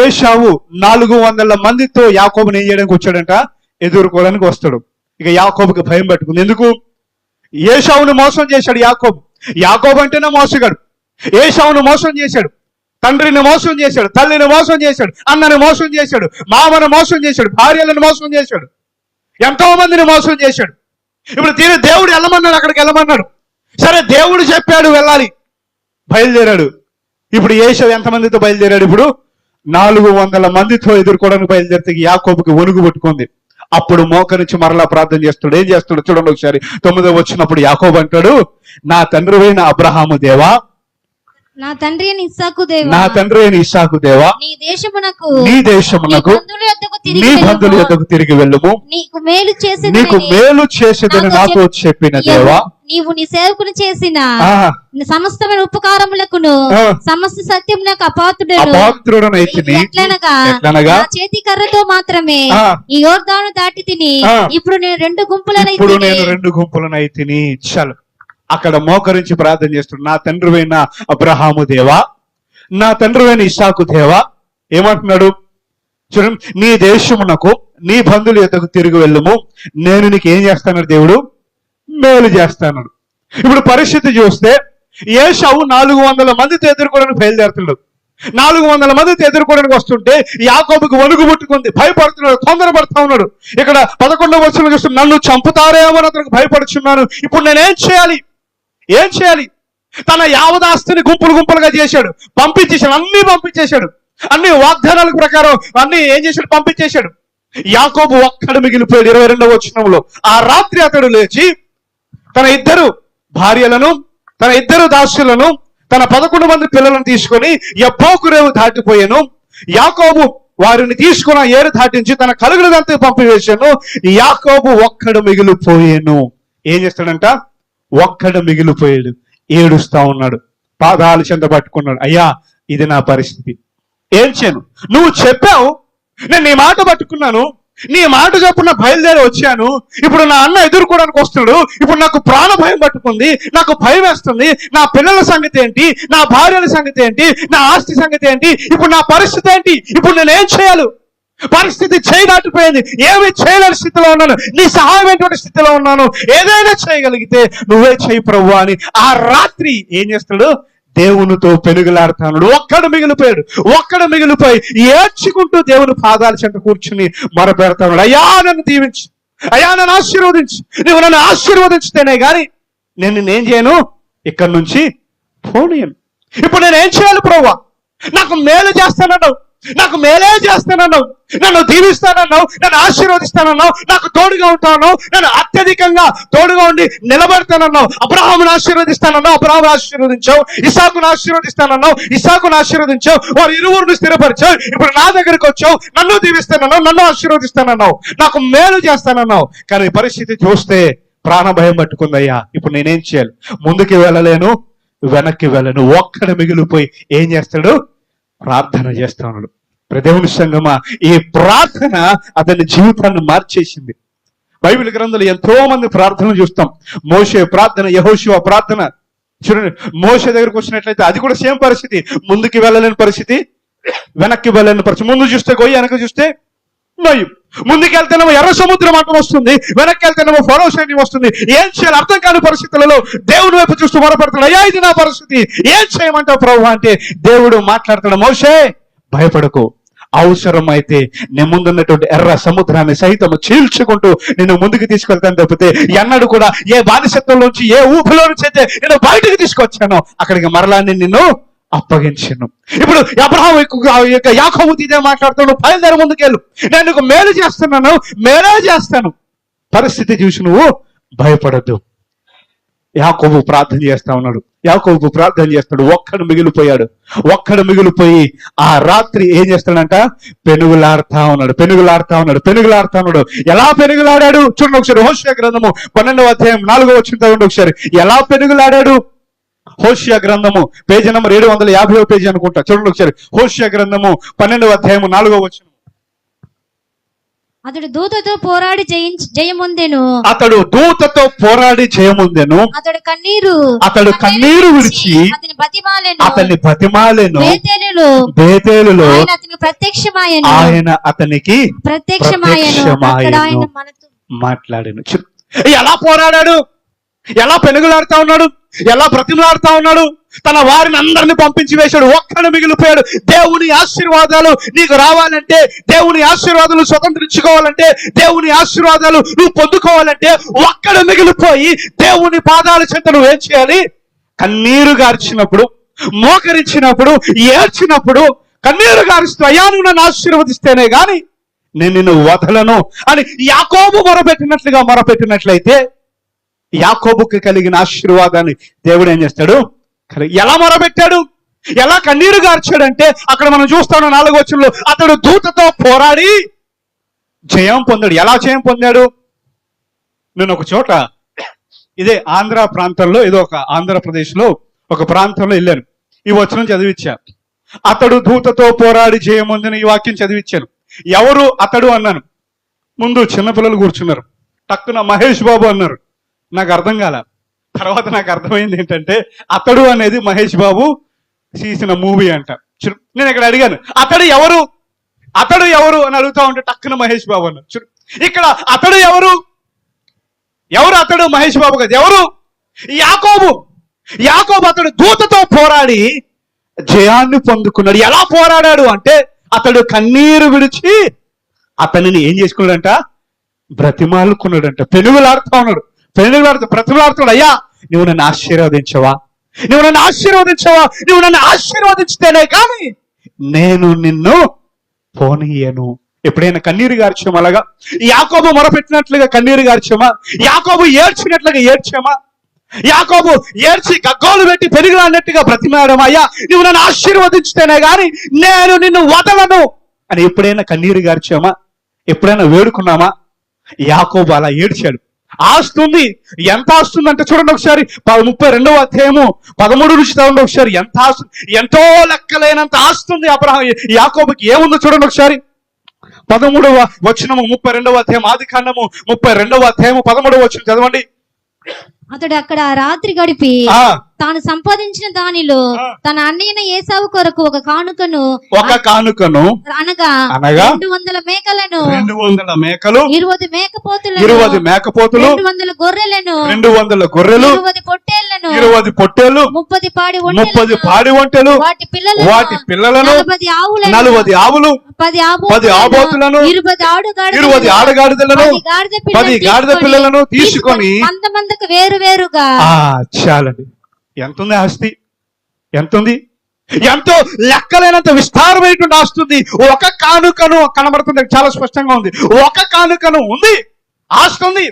ఏశావు 400 మందితో యాకోబుని ఏం చేయడానికి వచ్చాడంట, ఎదుర్కోవడానికి వస్తాడు. ఇక యాకోబుకి భయం పట్టుకుంది. ఎందుకు? ఏశావును మోసం చేశాడు యాకోబు. యాకోబు అంటేనే మోసగాడు. ఏశావును మోసం చేశాడు, తండ్రిని మోసం చేశాడు, తల్లిని మోసం చేశాడు, అన్నని మోసం చేశాడు, మామను మోసం చేశాడు, భార్యలను మోసం చేశాడు, ఎంతో మందిని మోసం చేశాడు. ఇప్పుడు దేవుడు వెళ్ళమన్నాడు, అక్కడికి వెళ్ళమన్నాడు. సరే దేవుడు చెప్పాడు వెళ్ళాలి, బయలుదేరాడు. ఇప్పుడు ఏశావు ఎంతమందితో బయలుదేరాడు? ఇప్పుడు 400 మందితో ఎదుర్కోవడానికి బయలుదేరితే యాకోబుకి వణుగు పట్టుకుంది. అప్పుడు మోకరించి మరలా ప్రార్థన చేస్తాడు. ఏం చేస్తాడు చూడండి ఒకసారి. 9వ వచ్చినప్పుడు యాకోబు అంటాడు, నా తండ్రివైన అబ్రహాము దేవా, నా తండ్రి అయిన ఇస్సాకు దేవా, నా తండ్రి అయిన ఇస్సాకు దేవా, నీ దేశమునకు నీ బంధువుల యొద్దకు తిరిగి వెళ్ళుము, నీకు మేలు చేసేదని నాతో చెప్పిన దేవా, నీవు నీ సేవకుని చేసిన సమస్తమైన ఉపకారములకును సమస్త సత్యమునకు అపాత్రుడనైతిని. ఎట్లనగా నా చేతి కర్రతో మాత్రమే ఈ యోర్దాను దాటి తిని ఇప్పుడు నేను 2 గుంపులనైతిని. చాలు. అక్కడ మోకరించి ప్రార్థన చేస్తున్నాడు. నా తండ్రివైన అబ్రహాము దేవా, నా తండ్రివైన ఇస్సాకు దేవా, ఏమంటున్నాడు చూడండి, నీ దేశమునకు నీ బంధువుల యొద్దకు తిరిగి వెళ్ళుము, నేను నీకు ఏం చేస్తాను దేవుడు? మేలు చేస్తాను. ఇప్పుడు పరిస్థితి చూస్తే ఏశావు 400 మందితో ఎదుర్కోవడానికి బయలుదేరుతున్నాడు. 400 మందితో ఎదుర్కోవడానికి వస్తుంటే యాకోబుకి వణుగు పుట్టుకుంది, భయపడుతున్నాడు, తొందరపడుతూ ఉన్నాడు. ఇక్కడ 11వ వచనం చూస్తే నన్ను చంపుతారేమో అతనికి భయపడుచున్నాను, ఇప్పుడు నేనేం చేయాలి? ఏం చేయాలి? తన యావదాస్తిని గుంపులుగా చేశాడు, పంపించేశాడు, అన్ని పంపించేశాడు, అన్ని వాగ్దానాల ప్రకారం అన్ని ఏం చేశాడు? పంపించేశాడు. యాకోబు ఒక్కడు మిగిలిపోయాడు. 22వ వచనంలో ఆ రాత్రి అతడు లేచి తన 2 భార్యలను, తన 2 దాసులను, తన 11 మంది పిల్లలను తీసుకొని యబ్బోకు రేవు దాటిపోయాను. యాకోబు వారిని తీసుకున్న ఏరు దాటించి తన కలుగులదంతా పంపివేశాను. యాకోబు ఒక్కడు మిగిలిపోయాను. ఏం చేస్తాడంట? ఒక్కడు మిగిలిపోయాడు. ఏడుస్తా ఉన్నాడు, పాదాలు చెంత పట్టుకున్నాడు. అయ్యా, ఇది నా పరిస్థితి, ఏం చేయను? నువ్వు చెప్పావు, నేను నీ మాట పట్టుకున్నాను, నీ మాట చొప్పున బయలుదేరి వచ్చాను. ఇప్పుడు నా అన్న ఎదుర్కోవడానికి వస్తున్నాడు, ఇప్పుడు నాకు ప్రాణ భయం పట్టుకుంది, నాకు భయం వేస్తుంది. నా పిల్లల సంగతి ఏంటి? నా భార్యల సంగతి ఏంటి? నా ఆస్తి సంగతి ఏంటి? ఇప్పుడు నా పరిస్థితి ఏంటి? ఇప్పుడు నేనేం చేయాలి? పరిస్థితి చేయి దాటిపోయింది, ఏమి చేయలేని స్థితిలో ఉన్నాను, నీ సహాయమైనటువంటి స్థితిలో ఉన్నాను, ఏదైనా చేయగలిగితే నువ్వే చేయి ప్రభువా అని ఆ రాత్రి ఏం చేస్తాడు? దేవునితో పెనుగులాడుతాడు. ఒక్కడు మిగిలిపోయి ఏడ్చుకుంటూ దేవుని పాదాల చెంత కూర్చుని మొరపెడతాడు. అయ్యా, నన్ను దీవించు, అయ్యా నన్ను ఆశీర్వదించు, నువ్వు నన్ను ఆశీర్వదించితేనే గాని నేనేం చేయను, ఇక్కడి నుంచి పోనీయను. ఇప్పుడు నేనేం చేయాలి ప్రభువా? నాకు మేలు చేస్తానన్నావు, నాకు మేలే చేస్తానన్నావు, నన్ను దీవిస్తానన్నావు, నన్ను ఆశీర్వదిస్తానన్నావు, నాకు తోడుగా ఉంటాను, నన్ను అత్యధికంగా తోడుగా ఉండి నిలబెడతానన్నావు. అబ్రహామును ఆశీర్వదిస్తానన్నావు, అబ్రహామును ఆశీర్వదించావు. ఇస్సాకును ఆశీర్వదిస్తానన్నావు, ఇస్సాకును ఆశీర్వదించావు. వారు ఇరువురిని స్థిరపరిచావు. ఇప్పుడు నా దగ్గరికి వచ్చావు, నన్ను దీవిస్తానన్నావు, నన్ను ఆశీర్వదిస్తానన్నావు, నాకు మేలు చేస్తానన్నావు. కానీ పరిస్థితి చూస్తే ప్రాణ భయం పట్టుకుందయ్యా. ఇప్పుడు నేనేం చేయాలి? ముందుకి వెళ్ళలేను, వెనక్కి వెళ్ళను. ఒక్కడ మిగిలిపోయి ఏం చేస్తాడు? ప్రార్థన చేస్తా ఉన్నాడు. దేవుని సంగమా, ఈ ప్రార్థన అతని జీవితాన్ని మార్చేసింది. బైబిల్ గ్రంథంలో ఎంతో మంది ప్రార్థనలు చూస్తాం. మోషే ప్రార్థన, యెహోషువ ప్రార్థన. చూడండి, మోషే దగ్గరకు వచ్చినట్లయితే అది కూడా సేమ్ పరిస్థితి. ముందుకి వెళ్ళలేని పరిస్థితి, వెనక్కి వెళ్ళలేని పరిస్థితి. ముందు చూస్తే గొయ్యి, వెనక్కి చూస్తే నొయ్యి. ముందుకు వెళ్తేనేమో ఎర్ర సముద్రం అడ్డం వస్తుంది, వెనక్కి వెళ్తేనేమో ఫరో సైన్యం వస్తుంది. ఏం చేయాలి అర్థం కాని పరిస్థితులలో దేవుడి వైపు చూస్తూ మొరపెడతాడు, అయ్యా ఇది నా పరిస్థితి, ఏం చేయమంటావు ప్రభు అంటే దేవుడు మాట్లాడతాడు, మోషే భయపడకు, అవసరమైతే నేను ముందున్నటువంటి ఎర్ర సముద్రాన్ని సైతం చీల్చుకుంటూ నేను ముందుకు తీసుకెళ్తాను తప్పితే ఎన్నడూ కూడా ఏ బానిసత్వంలోంచి, ఏ ఊపిలో నుంచి అయితే నేను బయటకు తీసుకొచ్చాను అక్కడికి మరలా నిన్ను అప్పగించను. ఇప్పుడు అబ్రహాము యొక్క యాకోబు ఇదే మాట్లాడుతాడు, బయలుదేరి ముందుకెళ్ళు, నేను నీకు మేలు చేస్తున్నాను, మేలే చేస్తాను, పరిస్థితి చూసి నువ్వు భయపడద్దు. యాకోబు ప్రార్థన చేస్తా ఉన్నాడు. యాకోబు ప్రార్థన చేస్తాడు. ఒక్కడు మిగిలిపోయి ఆ రాత్రి ఏం చేస్తాడంట, పెనుగులాడుతా ఉన్నాడు. ఎలా పెనుగులాడాడు చూడండి ఒకసారి. హోషేయ గ్రంథము 12వ అధ్యాయం 4వ వచనం చదవండి ఒకసారి. ఎలా పెనుగులాడాడు? హోషేయ గ్రంథము పేజీ నంబర్ 750వ పేజీ అనుకుంటా, చూడండి ఒకసారి. హోషేయ గ్రంథము 12వ అధ్యాయము 4వ వచనం. అతడు దూతతో పోరాడి జయముందెను. అతడు కన్నీరు విడిచి అతన్ని బతిమాలెను. బేతేలులో ఆయన అతనికి ప్రత్యక్షమాయెను, మాట్లాడాను. ఎలా పోరాడాడు, ఎలా పెనుగులాడుతా ఉన్నాడు, ఎలా బ్రతిమలాడుతా ఉన్నాడు. తన వారిని అందరిని పంపించి వేశాడు, ఒక్కడు మిగిలిపోయాడు. దేవుని ఆశీర్వాదాలు నీకు రావాలంటే, దేవుని ఆశీర్వాదాలు స్వతంత్రించుకోవాలంటే, దేవుని ఆశీర్వాదాలు నువ్వు పొందుకోవాలంటే ఒక్కడు మిగిలిపోయి దేవుని పాదాల చెంత నువ్వు ఏం చేయాలి? కన్నీరు గార్చినప్పుడు, మోకరించినప్పుడు, ఏడ్చినప్పుడు, కన్నీరు గారుస్తూ అయ్యా నువ్వు నన్ను ఆశీర్వదిస్తేనే గాని నేను నిన్ను వదలను అని యాకోబు మొరపెట్టినట్లయితే యాకోబుకి కలిగిన ఆశీర్వాదాన్ని దేవుడు ఏం చేస్తాడు? ఎలా మొరపెట్టాడు, ఎలా కన్నీరు గార్చాడంటే అక్కడ మనం చూస్తాను 4వ వచనంలో, అతడు దూతతో పోరాడి జయం పొందాడు. ఎలా జయం పొందాడు? నేను ఒక చోట ఇదే ఆంధ్ర ప్రాంతంలో, ఏదో ఒక ఆంధ్రప్రదేశ్ లో ఒక ప్రాంతంలో వెళ్ళాను. ఈ వచనం చదివిచ్చా. అతడు దూతతో పోరాడి జయం పొందిన ఈ వాక్యం చదివిచ్చాను. ఎవరు అతడు అన్నాను. ముందు చిన్నపిల్లలు కూర్చున్నారు. టక్కున మహేష్ బాబు అన్నారు. నాకు అర్థం కాల. తర్వాత నాకు అర్థమైంది ఏంటంటే అతడు అనేది మహేష్ బాబు తీసిన మూవీ అంట. నేను ఇక్కడ అడిగాను, అతడు ఎవరు అని అడుగుతా ఉంటే టక్కున మహేష్ బాబు అన్నారు. ఇక్కడ అతడు ఎవరు అతడు మహేష్ బాబు కదా, ఎవరు? యాకోబు అతడు దూతతో పోరాడి జయాన్ని పొందుకున్నాడు. ఎలా పోరాడాడు అంటే అతడు కన్నీరు విడిచి అతనిని ఏం చేసుకున్నాడంట? బ్రతిమాలుకున్నాడంట. బ్రతిమలాడుతున్నాడు. అయ్యా నువ్వు నన్ను ఆశీర్వదించవా, నువ్వు నన్ను ఆశీర్వదించితేనే కానీ నేను నిన్ను పోనీయను. ఎప్పుడైనా కన్నీరు గార్చామా? అలాగా యాకోబు మొరపెట్టినట్లుగా కన్నీరు గార్చామా? యాకోబు ఏడ్చినట్లుగా ఏడ్చామా? యాకోబు ఏడ్చి గగ్గోలు పెట్టి పెరుగులాడినట్టుగా బ్రతిమాడమా? అయ్యా నువ్వు నన్ను ఆశీర్వదించితేనే గాని నేను నిన్ను వదలను అని ఎప్పుడైనా కన్నీరు గార్చామా? ఎప్పుడైనా వేడుకున్నామా? యాకోబు అలా ఏడ్చాడు. ఆస్తుంది. ఎంత ఆస్తుంది అంటే చూడండి ఒకసారి 32వ అధ్యాయము 13 నుంచి చదవండి ఒకసారి. ఎంత ఆస్తుంది, ఎంతో లెక్కలేనంత ఆస్తుంది యాకోబుకి. ఏముందో చూడండి ఒకసారి. 13వ వచనము 32వ అధ్యాయం, ఆదికాండము 32వ అధ్యాయము 13వ వచనం చదవండి. అతడు అక్కడ రాత్రి గడిపి తాను సంపాదించిన దానిలో తన అన్నయ్యన ఏసావు కొరకు ఒక కానుకను అనగా 200 మేకలను, 200 మేకలు, 20 మేకపోతులను, 20 మేకపోతులు, 200 గొర్రెలను, 200 గొర్రెలు, 20 పొట్టేళ్లను, 20 పొట్టేళ్లు, 30 పాడి ఒంటెలు, వాటి పిల్లలను, 40 ఆవులు, 10 ఆబోతులను, 20 ఆడగాడిదలను, 10 గాడిద పిల్లలను తీసుకొని మందకు వేరువేరుగా. చాలండి. ఎంతుంది ఆస్తి? ఎంతుంది? ఎంతో లెక్కలేనంత విస్తారమైనటువంటి ఆస్తి ఉంది. ఒక కానుకను కనబడుతుంది, చాలా స్పష్టంగా ఉంది. ఒక కానుకను ఉంది, ఆస్తి ఉంది.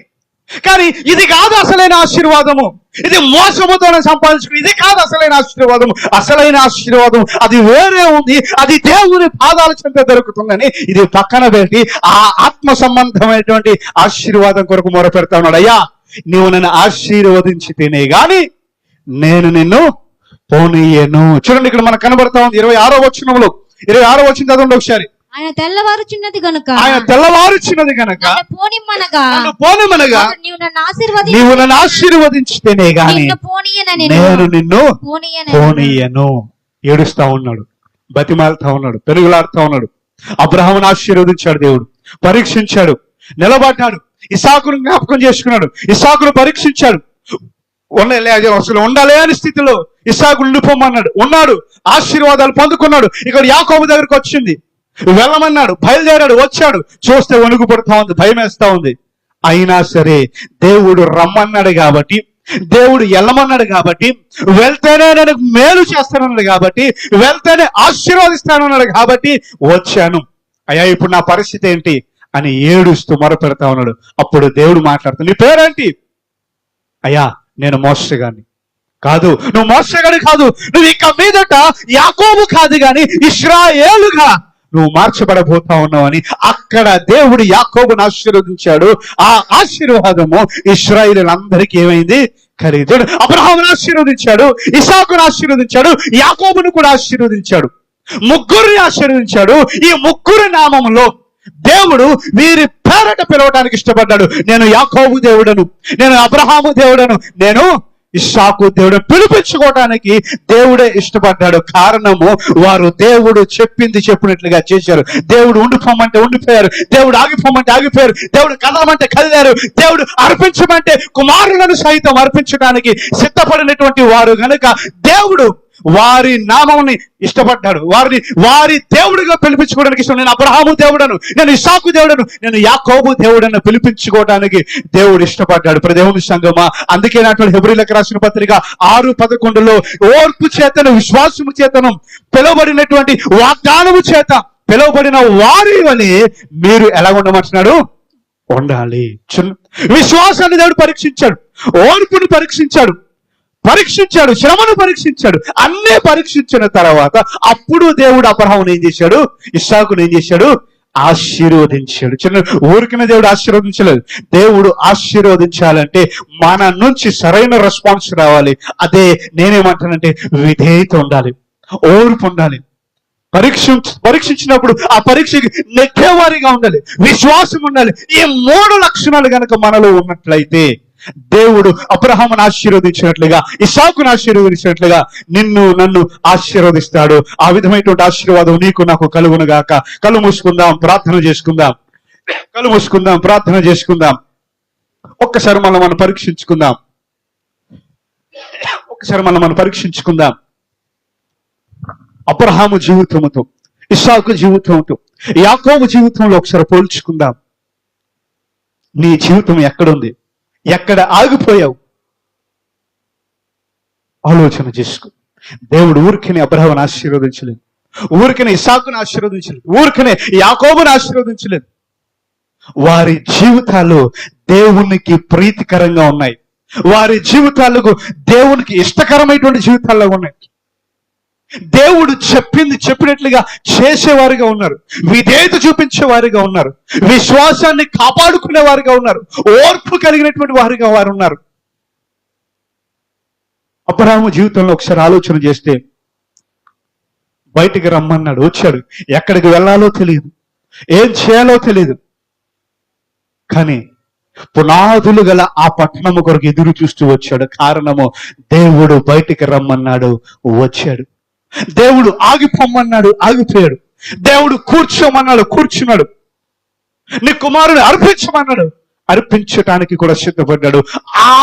కానీ ఇది కాదు అసలైన ఆశీర్వాదము. ఇది మోసముతోనే సంపాదించుకుని ఇది కాదు అసలైన ఆశీర్వాదము. అసలైన ఆశీర్వాదం అది వేరే ఉంది. అది దేవుని పాదాల చెంత దొరుకుతుందని ఇది పక్కన పెట్టి ఆ ఆత్మ సంబంధమైనటువంటి ఆశీర్వాదం కొరకు మొరపెడతా ఉన్నాడు. అయ్యా నీవు నన్ను ఆశీర్వదించితేనే గాని నేను నిన్ను పోనీయను. చూడండి ఇక్కడ మనకు కనబడతా ఉంది 26వ వచనంలో. 26వ వచనం చదవండి ఒకసారి. ఆయన తెల్లవారుచున్నది గనుక ఆయన తెల్లవారుచున్నది గనక నన్ను పోనిమ్మనగా నన్ను పోనిమనగా నీవు నన్ను నీవు నన్ను ఆశీర్వదించితేనే గాని నిన్ను పోనీయనని నేను నిన్ను పోనీయనని పోనీయను. ఏడుస్తా ఉన్నాడు, బతిమాలుతా ఉన్నాడు, పెరుగులాడుతా ఉన్నాడు. అబ్రహామును ఆశీర్వదించాడు దేవుడు, పరీక్షించాడు, నిలబడ్డాడు. ఇస్సాకును జ్ఞాపకం చేసుకున్నాడు, ఇస్సాకును పరీక్షించాడు. అసలు ఉండాలి అని స్థితిలో ఇస్సాకును ఉండిపోమన్నాడు, ఉన్నాడు, ఆశీర్వాదాలు పొందుకున్నాడు. ఇక్కడ యాకోబు దగ్గరకు వచ్చింది, వెళ్ళమన్నాడు, బయలుదేరాడు, వచ్చాడు. చూస్తే వణుకు పడుతా ఉంది, భయం వేస్తా ఉంది. అయినా సరే దేవుడు రమ్మన్నాడు కాబట్టి, దేవుడు వెళ్ళమన్నాడు కాబట్టి, వెళ్తేనే నేను మేలు చేస్తానన్నాడు కాబట్టి, వెళ్తేనే ఆశీర్వదిస్తానన్నాడు కాబట్టి వచ్చాను. అయ్యా ఇప్పుడు నా పరిస్థితి ఏంటి అని ఏడుస్తూ మొరపెడతా ఉన్నాడు. అప్పుడు దేవుడు మాట్లాడుతాడు, నీ పేరేంటి? అయ్యా నేను మోసగాన్ని. కాదు, నువ్వు మోసగాని కాదు, నువ్వు ఇక మీదట యాకోబు కాదు గాని ఇశ్రాయేలుగా నువ్వు మార్చబడబోతా ఉన్నావని అక్కడ దేవుడు యాకోబును ఆశీర్వదించాడు. ఆ ఆశీర్వాదము ఇశ్రాయేలులందరికీ ఏమైంది? ఖరీదు. అబ్రహామును ఆశీర్వదించాడు, ఇస్సాకును ఆశీర్వదించాడు, యాకోబును కూడా ఆశీర్వదించాడు, ముగ్గురిని ఆశీర్వదించాడు. ఈ ముగ్గురు నామములో దేవుడు వీరి పేరట పిలవడానికి ఇష్టపడ్డాడు. నేను యాకోబు దేవుడను, నేను అబ్రహాము దేవుడను, నేను ఇస్సాకు దేవుడు పిలిపించుకోవడానికి దేవుడే ఇష్టపడ్డాడు. కారణము వారు దేవుడు చెప్పింది చెప్పినట్లుగా చేశారు. దేవుడు ఉండిపోమంటే ఉండిపోయారు, దేవుడు ఆగిపోమంటే ఆగిపోయారు, దేవుడు కదలమంటే కదిలారు, దేవుడు అర్పించమంటే కుమారులను సైతం అర్పించడానికి సిద్ధపడినటువంటి వారు గనుక దేవుడు వారి నామముని ఇష్టపడ్డాడు, వారి దేవుడిగా పిలిపించుకోవడానికి ఇష్టం. నేను అబ్రహాము దేవుడను, నేను ఇస్సాకు దేవుడను, నేను యాకోబు దేవుడను పిలిపించుకోవడానికి దేవుడు ఇష్టపడ్డాడు. దేవుని సంగమా, అందుకే నాటి హెబ్రీయులకు రాసిన పత్రిక 6:11 ఓర్పు చేతను విశ్వాసము చేతను పిలువబడినటువంటి వాగ్దానము చేత పిలువబడిన వారి వలె మీరు ఎలా ఉండమంటున్నాడు? ఉండాలి. విశ్వాసాన్ని దేవుడు పరీక్షించాడు, ఓర్పుని పరీక్షించాడు, శ్రమను పరీక్షించాడు. అన్నీ పరీక్షించిన తర్వాత అప్పుడు దేవుడు అబ్రహామును ఏం చేశాడు? ఇస్సాకును ఏం చేశాడు? ఆశీర్వదించాడు. చిన్న ఊరికిన దేవుడు ఆశీర్వదించలేదు. దేవుడు ఆశీర్వదించాలంటే మన నుంచి సరైన రెస్పాన్స్ రావాలి. అదే నేనేమంటానంటే విధేయత ఉండాలి, ఓర్పు ఉండాలి. పరీక్షించినప్పుడు ఆ పరీక్షకి నెగ్గేవారిగా ఉండాలి, విశ్వాసం ఉండాలి. ఈ 3 లక్షణాలు గనక మనలో ఉన్నట్లయితే దేవుడు అబ్రహామును ఆశీర్వదించినట్లుగా, ఇస్సాకును ఆశీర్వదించినట్లుగా నిన్ను నన్ను ఆశీర్వదిస్తాడు. ఆ విధమైనటువంటి ఆశీర్వాదం నీకు నాకు కలుగును గాక. కళ్ళు మూసుకుందాం, ప్రార్థన చేసుకుందాం. ఒక్కసారి మనం పరీక్షించుకుందాం. అబ్రహాము జీవితంతో, ఇస్సాకు జీవితంతో, యాకోబు జీవితంలో ఒకసారి పోల్చుకుందాం. నీ జీవితం ఎక్కడుంది? ఎక్కడ ఆగిపోయావు? ఆలోచన చేసుకో. దేవుడు ఊరికనే అబ్రహామును ఆశీర్వదించలేదు, ఊరికనే ఇస్సాకును ఆశీర్వదించలేదు, ఊరికనే యాకోబును ఆశీర్వదించలేదు. వారి జీవితాలు దేవునికి ప్రీతికరంగా ఉన్నాయి, వారి జీవితాలకు దేవునికి ఇష్టకరమైనటువంటి జీవితాల్లో ఉన్నాయి. దేవుడు చెప్పినట్లుగా చేసేవారుగా ఉన్నారు, విధేయత చూపించేవారుగా ఉన్నారు, విశ్వాసాన్ని కాపాడుకునే వారుగా ఉన్నారు, ఓర్పు కలిగినటువంటి వారుగా వారు ఉన్నారు. అబ్రహాము జీవితంలో ఒకసారి ఆలోచన చేస్తే, బయటికి రమ్మన్నాడు, వచ్చాడు. ఎక్కడికి వెళ్ళాలో తెలియదు, ఏం చేయాలో తెలియదు. కానీ పునాదులు గల ఆ పట్టణము కొరకు ఎదురు చూస్తూ వచ్చాడు. కారణము దేవుడు బయటికి రమ్మన్నాడు, వచ్చాడు. దేవుడు ఆగిపోమన్నాడు, ఆగిపోయాడు. దేవుడు కూర్చోమన్నాడు, కూర్చున్నాడు. నీ కుమారుని అర్పించమన్నాడు, అర్పించటానికి కూడా సిద్ధపడ్డాడు.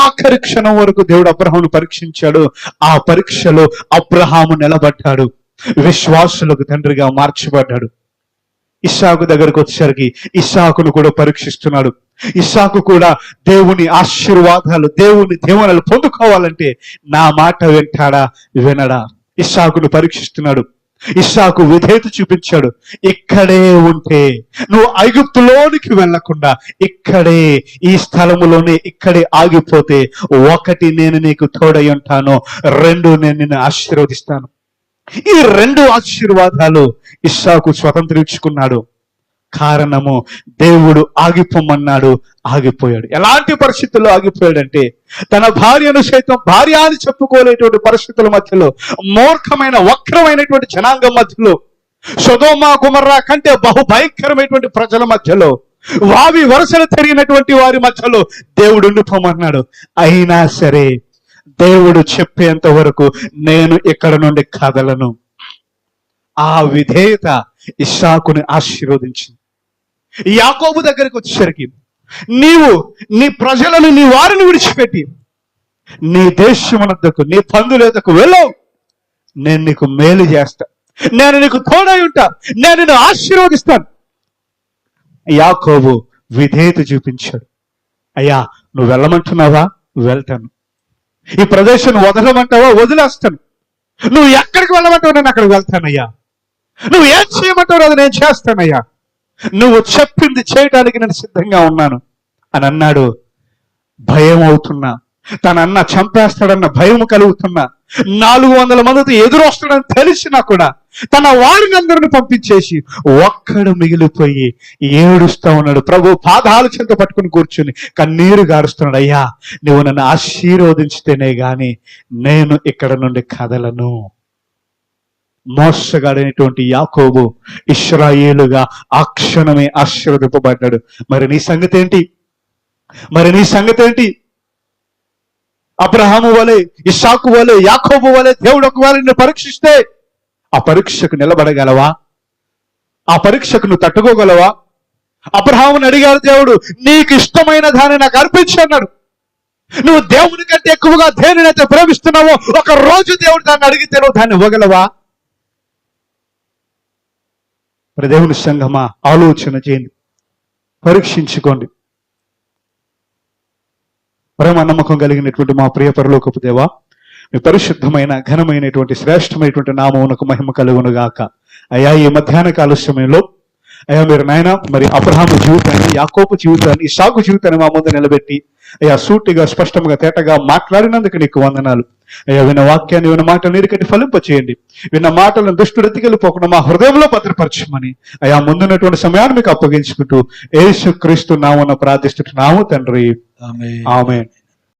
ఆఖరి క్షణం వరకు దేవుడు అబ్రహామును పరీక్షించాడు. ఆ పరీక్షలో అబ్రహాము నిలబడ్డాడు, విశ్వాసులకు తండ్రిగా మార్చబడ్డాడు. ఇస్సాకు దగ్గరకు వచ్చేసరికి ఇస్సాకును కూడా పరీక్షిస్తున్నాడు. ఇస్సాకు కూడా దేవుని ఆశీర్వాదాలు, దేవుని దీవెనలు పొందుకోవాలంటే నా మాట వింటాడా, వినడా? ఇస్సాకును పరీక్షిస్తున్నాడు. ఇస్సాకు విధేయత చూపించాడు. ఇక్కడే ఉంటే, నువ్వు ఐగుప్తులోనికి వెళ్లకుండా ఇక్కడే, ఈ స్థలములోనే ఇక్కడే ఆగిపోతే, 1 నేను నీకు తోడై ఉంటాను, 2 నేను నిన్ను ఆశీర్వదిస్తాను. ఈ 2 ఆశీర్వాదాలు ఇస్సాకు స్వతంత్రించుకున్నాడు. కారణము దేవుడు ఆగిపోమన్నాడు, ఆగిపోయాడు. ఎలాంటి పరిస్థితుల్లో ఆగిపోయాడంటే, తన భార్యను సైతం భార్య అని చెప్పుకోలేటువంటి పరిస్థితుల మధ్యలో, మూర్ఖమైన వక్రమైనటువంటి జనాంగం మధ్యలో సొదొమ గొమొర్రా కంటే బహు భయంకరమైనటువంటి ప్రజల మధ్యలో, వావి వరుసలు తిరిగినటువంటి వారి మధ్యలో దేవుడు ఉండిపోమన్నాడు. అయినా సరే దేవుడు చెప్పేంత వరకు నేను ఇక్కడ నుండి కదలను. ఆ విధేయత ఇస్సాకుని ఆశీర్వదించింది. యాకోబు దగ్గరికి వచ్చేసరికి, నీవు నీ ప్రజలను, నీ వారిని విడిచిపెట్టి నీ దేశమునద్దకు, నీ బంధువులకు వెళ్ళవు, నేను నీకు మేలు చేస్తా, నేను నీకు తోడై ఉంటా, నేను నిన్ను ఆశీర్వదిస్తాను. యాకోబు విధేయత చూపించాడు. అయ్యా, నువ్వు వెళ్ళమంటున్నావా? వెళ్తాను. ఈ ప్రదేశం వదలమంటావా? వదిలేస్తాను. నువ్వు ఎక్కడికి వెళ్ళమంటావు? నేను అక్కడికి వెళ్తానయ్యా. నువ్వు ఏం చేయమంటావు? అది నేను చేస్తానయ్యా. నువ్వు చెప్పింది చేయడానికి నేను సిద్ధంగా ఉన్నాను అని అన్నాడు. భయం అవుతున్నా, తన అన్న చంపేస్తాడన్న భయం కలుగుతున్నా, 400 మందితో ఎదురొస్తాడని తెలిసినా కూడా తన వారిని అందరిని పంపించేసి ఒక్కడు మిగిలిపోయి ఏడుస్తా ఉన్నాడు. ప్రభు పాదాలు చెంత పట్టుకుని కూర్చుని కన్నీరు గారుస్తున్నాడు. అయ్యా, నువ్వు నన్ను ఆశీర్వదించితేనే గాని నేను ఇక్కడ నుండి కదలను. మోసగాడైనటువంటి యాకోబు ఇశ్రాయేలుగా ఆ క్షణమే ఆశీర్వదింపబడ్డాడు. మరి నీ సంగతి ఏంటి? మరి నీ సంగతి ఏంటి? అబ్రహాము వలె, ఇస్సాకు వలె, యాకోబు వలె దేవుడు ఒకవేళ నిన్ను పరీక్షిస్తే ఆ పరీక్షకు నిలబడగలవా? ఆ పరీక్షకు నువ్వు తట్టుకోగలవా? అబ్రహాముని అడిగాడు దేవుడు, నీకు ఇష్టమైన దాన్ని నాకు అర్పించు అన్నాడు. నువ్వు దేవుని కంటే ఎక్కువగా దేనినైతే ప్రేమిస్తున్నావో ఒక రోజు దేవుడు దాన్ని అడిగితే నువ్వు దాన్ని ఇవ్వగలవా? మరి దేవుని సంఘమా, ఆలోచన చేయండి, పరీక్షించుకోండి. ప్రేమ నమ్మకం కలిగినటువంటి మా ప్రియ పరలోకపు దేవా, మీ పరిశుద్ధమైన ఘనమైనటువంటి శ్రేష్టమైనటువంటి నామమునకు మహిమ కలుగును గాక. అయ్యా, ఈ మధ్యాహ్న కాల సమయంలో అయ్యా మీరు నాయన మరి అబ్రహాము జీవితాన్ని, యాకోబు జీవితాన్ని, ఇస్సాకు జీవితాన్ని మా ముందు నిలబెట్టి అయ్యా సూటిగా, స్పష్టంగా, తేటగా మాట్లాడినందుకు నీకు వందనాలు. అయ్యా, విన్న వాక్యాన్ని, విన్న మాటలు నీరుకట్టి ఫలింప చేయండి. విన్న మాటలను దుష్టుడు ఎత్తికెళ్ళిపోకుండా మా హృదయంలో భద్రపరచమని అయ్యా ముందున్నటువంటి సమయాన్ని మీకు అప్పగించుకుంటూ యేసు క్రీస్తు నామమున ప్రార్థిస్తున్నాము తండ్రి. ఆమేన్.